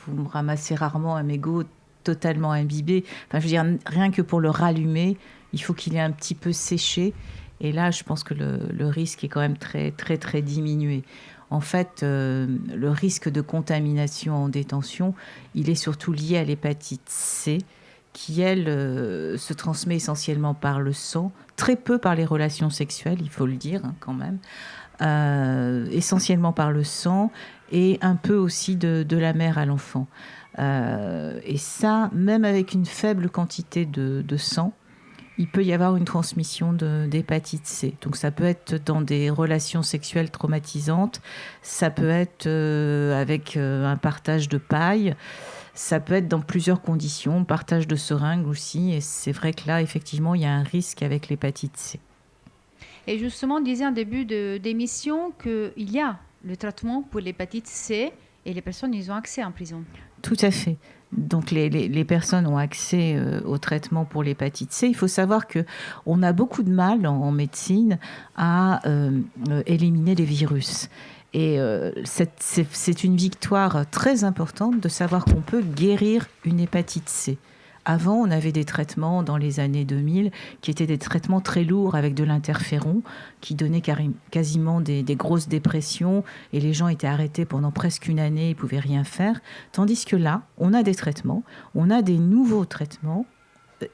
vous ramassez rarement un mégot totalement imbibé. Enfin, je veux dire, rien que pour le rallumer, il faut qu'il ait un petit peu séché. Et là, je pense que le risque est quand même très, très, très diminué. En fait, le risque de contamination en détention, il est surtout lié à l'hépatite C, qui, elle, se transmet essentiellement par le sang, très peu par les relations sexuelles, il faut le dire, hein, quand même, essentiellement par le sang, et un peu aussi de la mère à l'enfant. Et ça, même avec une faible quantité de sang, il peut y avoir une transmission d'hépatite C. Donc ça peut être dans des relations sexuelles traumatisantes, ça peut être avec un partage de paille, ça peut être dans plusieurs conditions, partage de seringues aussi, et c'est vrai que là, effectivement, il y a un risque avec l'hépatite C. Et justement, on disait en début d'émission qu'il y a le traitement pour l'hépatite C et les personnes, ils ont accès en prison. Tout à fait. Donc les personnes ont accès au traitement pour l'hépatite C. Il faut savoir qu'on a beaucoup de mal en médecine à éliminer les virus. Et c'est une victoire très importante de savoir qu'on peut guérir une hépatite C. Avant, on avait des traitements dans les années 2000 qui étaient des traitements très lourds avec de l'interféron qui donnaient quasiment des grosses dépressions et les gens étaient arrêtés pendant presque une année, ils ne pouvaient rien faire. Tandis que là, on a des traitements, on a des nouveaux traitements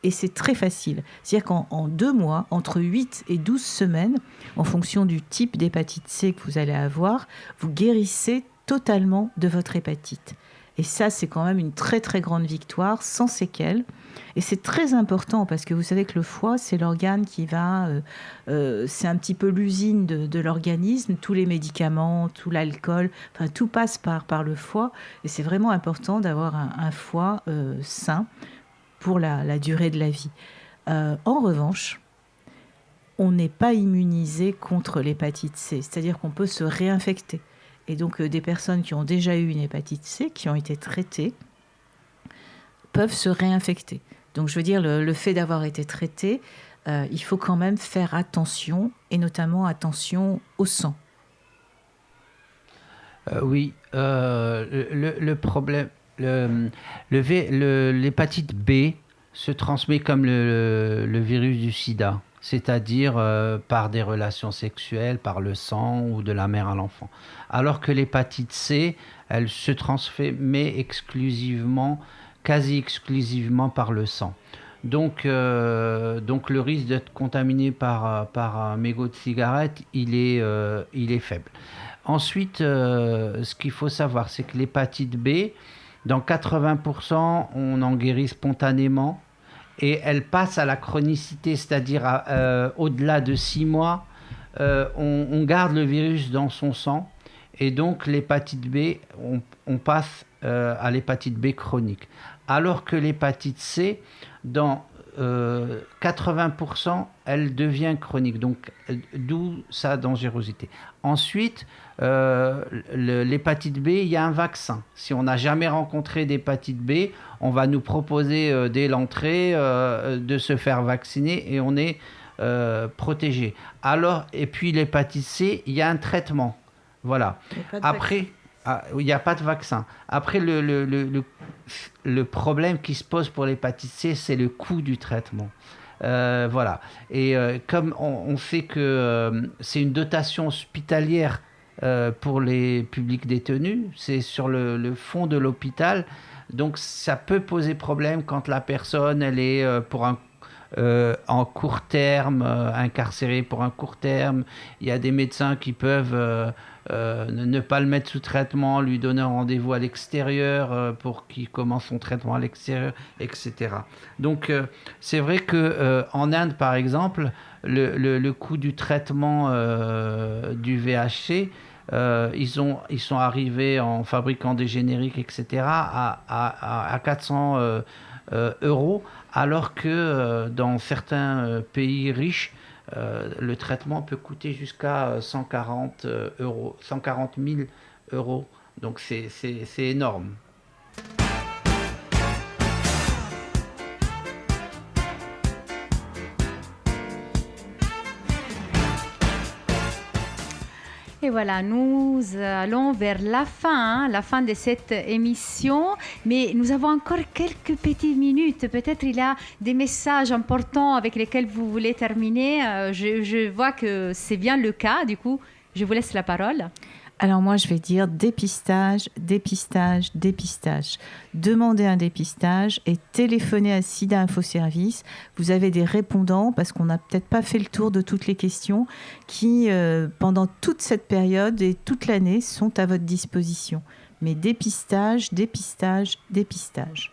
et c'est très facile. C'est-à-dire qu'en 2 mois, entre 8 et 12 semaines, en fonction du type d'hépatite C que vous allez avoir, vous guérissez totalement de votre hépatite. Et ça, c'est quand même une très très grande victoire, sans séquelles. Et c'est très important parce que vous savez que le foie, c'est l'organe qui va... c'est un petit peu l'usine de l'organisme. Tous les médicaments, tout l'alcool, enfin, tout passe par le foie. Et c'est vraiment important d'avoir un foie sain pour la durée de la vie. En revanche, on n'est pas immunisé contre l'hépatite C. C'est-à-dire qu'on peut se réinfecter. Et donc, des personnes qui ont déjà eu une hépatite C, qui ont été traitées, peuvent se réinfecter. Donc, je veux dire, le fait d'avoir été traité, il faut quand même faire attention, et notamment attention au sang. Oui, le problème, l'hépatite B se transmet comme le virus du sida, c'est-à-dire par des relations sexuelles, par le sang ou de la mère à l'enfant. Alors que l'hépatite C, elle se transmet quasi exclusivement par le sang. Donc le risque d'être contaminé par un mégot de cigarette, il est faible. Ensuite, ce qu'il faut savoir, c'est que l'hépatite B, dans 80%, on en guérit spontanément et elle passe à la chronicité, c'est-à-dire au-delà de 6 mois, on garde le virus dans son sang et donc l'hépatite B, on passe à l'hépatite B chronique. Alors que l'hépatite C, dans 80%, elle devient chronique, donc d'où sa dangerosité. Ensuite, l'hépatite B, il y a un vaccin. Si on n'a jamais rencontré d'hépatite B, on va nous proposer dès l'entrée de se faire vacciner et on est protégé. Alors, et puis l'hépatite C, il y a un traitement. Voilà. Après, il n'y a pas de vaccin. Après, le problème qui se pose pour l'hépatite C, c'est le coût du traitement. Voilà. Et comme on sait que c'est une dotation hospitalière pour les publics détenus, c'est sur le fond de l'hôpital, donc ça peut poser problème quand la personne elle est en court terme, incarcérée pour un court terme. Il y a des médecins qui peuvent ne pas le mettre sous traitement, lui donner un rendez-vous à l'extérieur pour qu'il commence son traitement à l'extérieur, etc. Donc c'est vrai qu'en Inde, par exemple, le coût du traitement du VHC, ils sont arrivés en fabriquant des génériques, etc., à 400 euros, alors que dans certains pays riches, le traitement peut coûter jusqu'à 140 000 euros. Donc c'est énorme. Et voilà, nous allons vers la fin de cette émission, mais nous avons encore quelques petites minutes. Peut-être il y a des messages importants avec lesquels vous voulez terminer. Je vois que c'est bien le cas, du coup, je vous laisse la parole. Alors moi, je vais dire dépistage, dépistage, dépistage. Demandez un dépistage et téléphonez à SIDA Info Service. Vous avez des répondants, parce qu'on n'a peut-être pas fait le tour de toutes les questions, qui, pendant toute cette période et toute l'année, sont à votre disposition. Mais dépistage, dépistage, dépistage.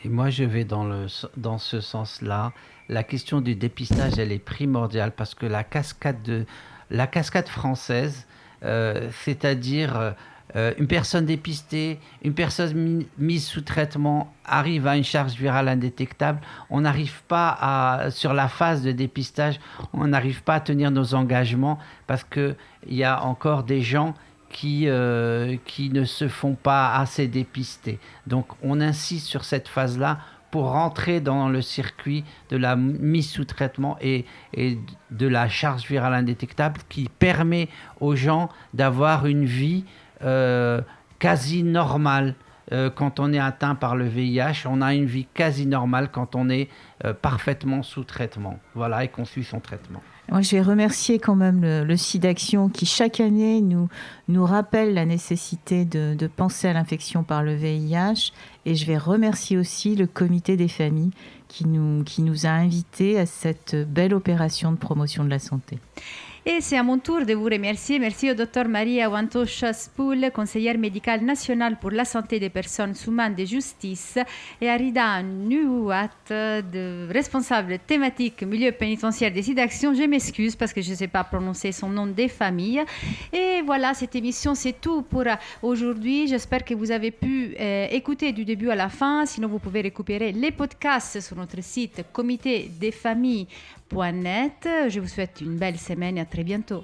Et moi, je vais dans ce sens-là. La question du dépistage, elle est primordiale, parce que la cascade française, c'est-à-dire une personne dépistée, une personne mise sous traitement arrive à une charge virale indétectable, on n'arrive pas sur la phase de dépistage, on n'arrive pas à tenir nos engagements parce qu'il y a encore des gens qui ne se font pas assez dépister. Donc on insiste sur cette phase-là pour rentrer dans le circuit de la mise sous traitement et de la charge virale indétectable qui permet aux gens d'avoir une vie quasi normale. Quand on est atteint par le VIH, on a une vie quasi normale quand on est parfaitement sous traitement. Voilà, et qu'on suit son traitement. Moi, je vais remercier quand même le SIDAction qui, chaque année, nous rappelle la nécessité de penser à l'infection par le VIH. Et je vais remercier aussi le comité des familles qui nous a invités à cette belle opération de promotion de la santé. Et c'est à mon tour de vous remercier. Merci au Dr Maria Wantosha Spool, conseillère médicale nationale pour la santé des personnes sous main de justice, et à Rida Nuat, responsable thématique milieu pénitentiaire des SIDAction. Je m'excuse parce que je ne sais pas prononcer son nom des familles. Et voilà, cette émission, c'est tout pour aujourd'hui. J'espère que vous avez pu écouter du début à la fin. Sinon, vous pouvez récupérer les podcasts sur notre site comitedesfamilles.net. Je vous souhaite une belle semaine et à très bientôt.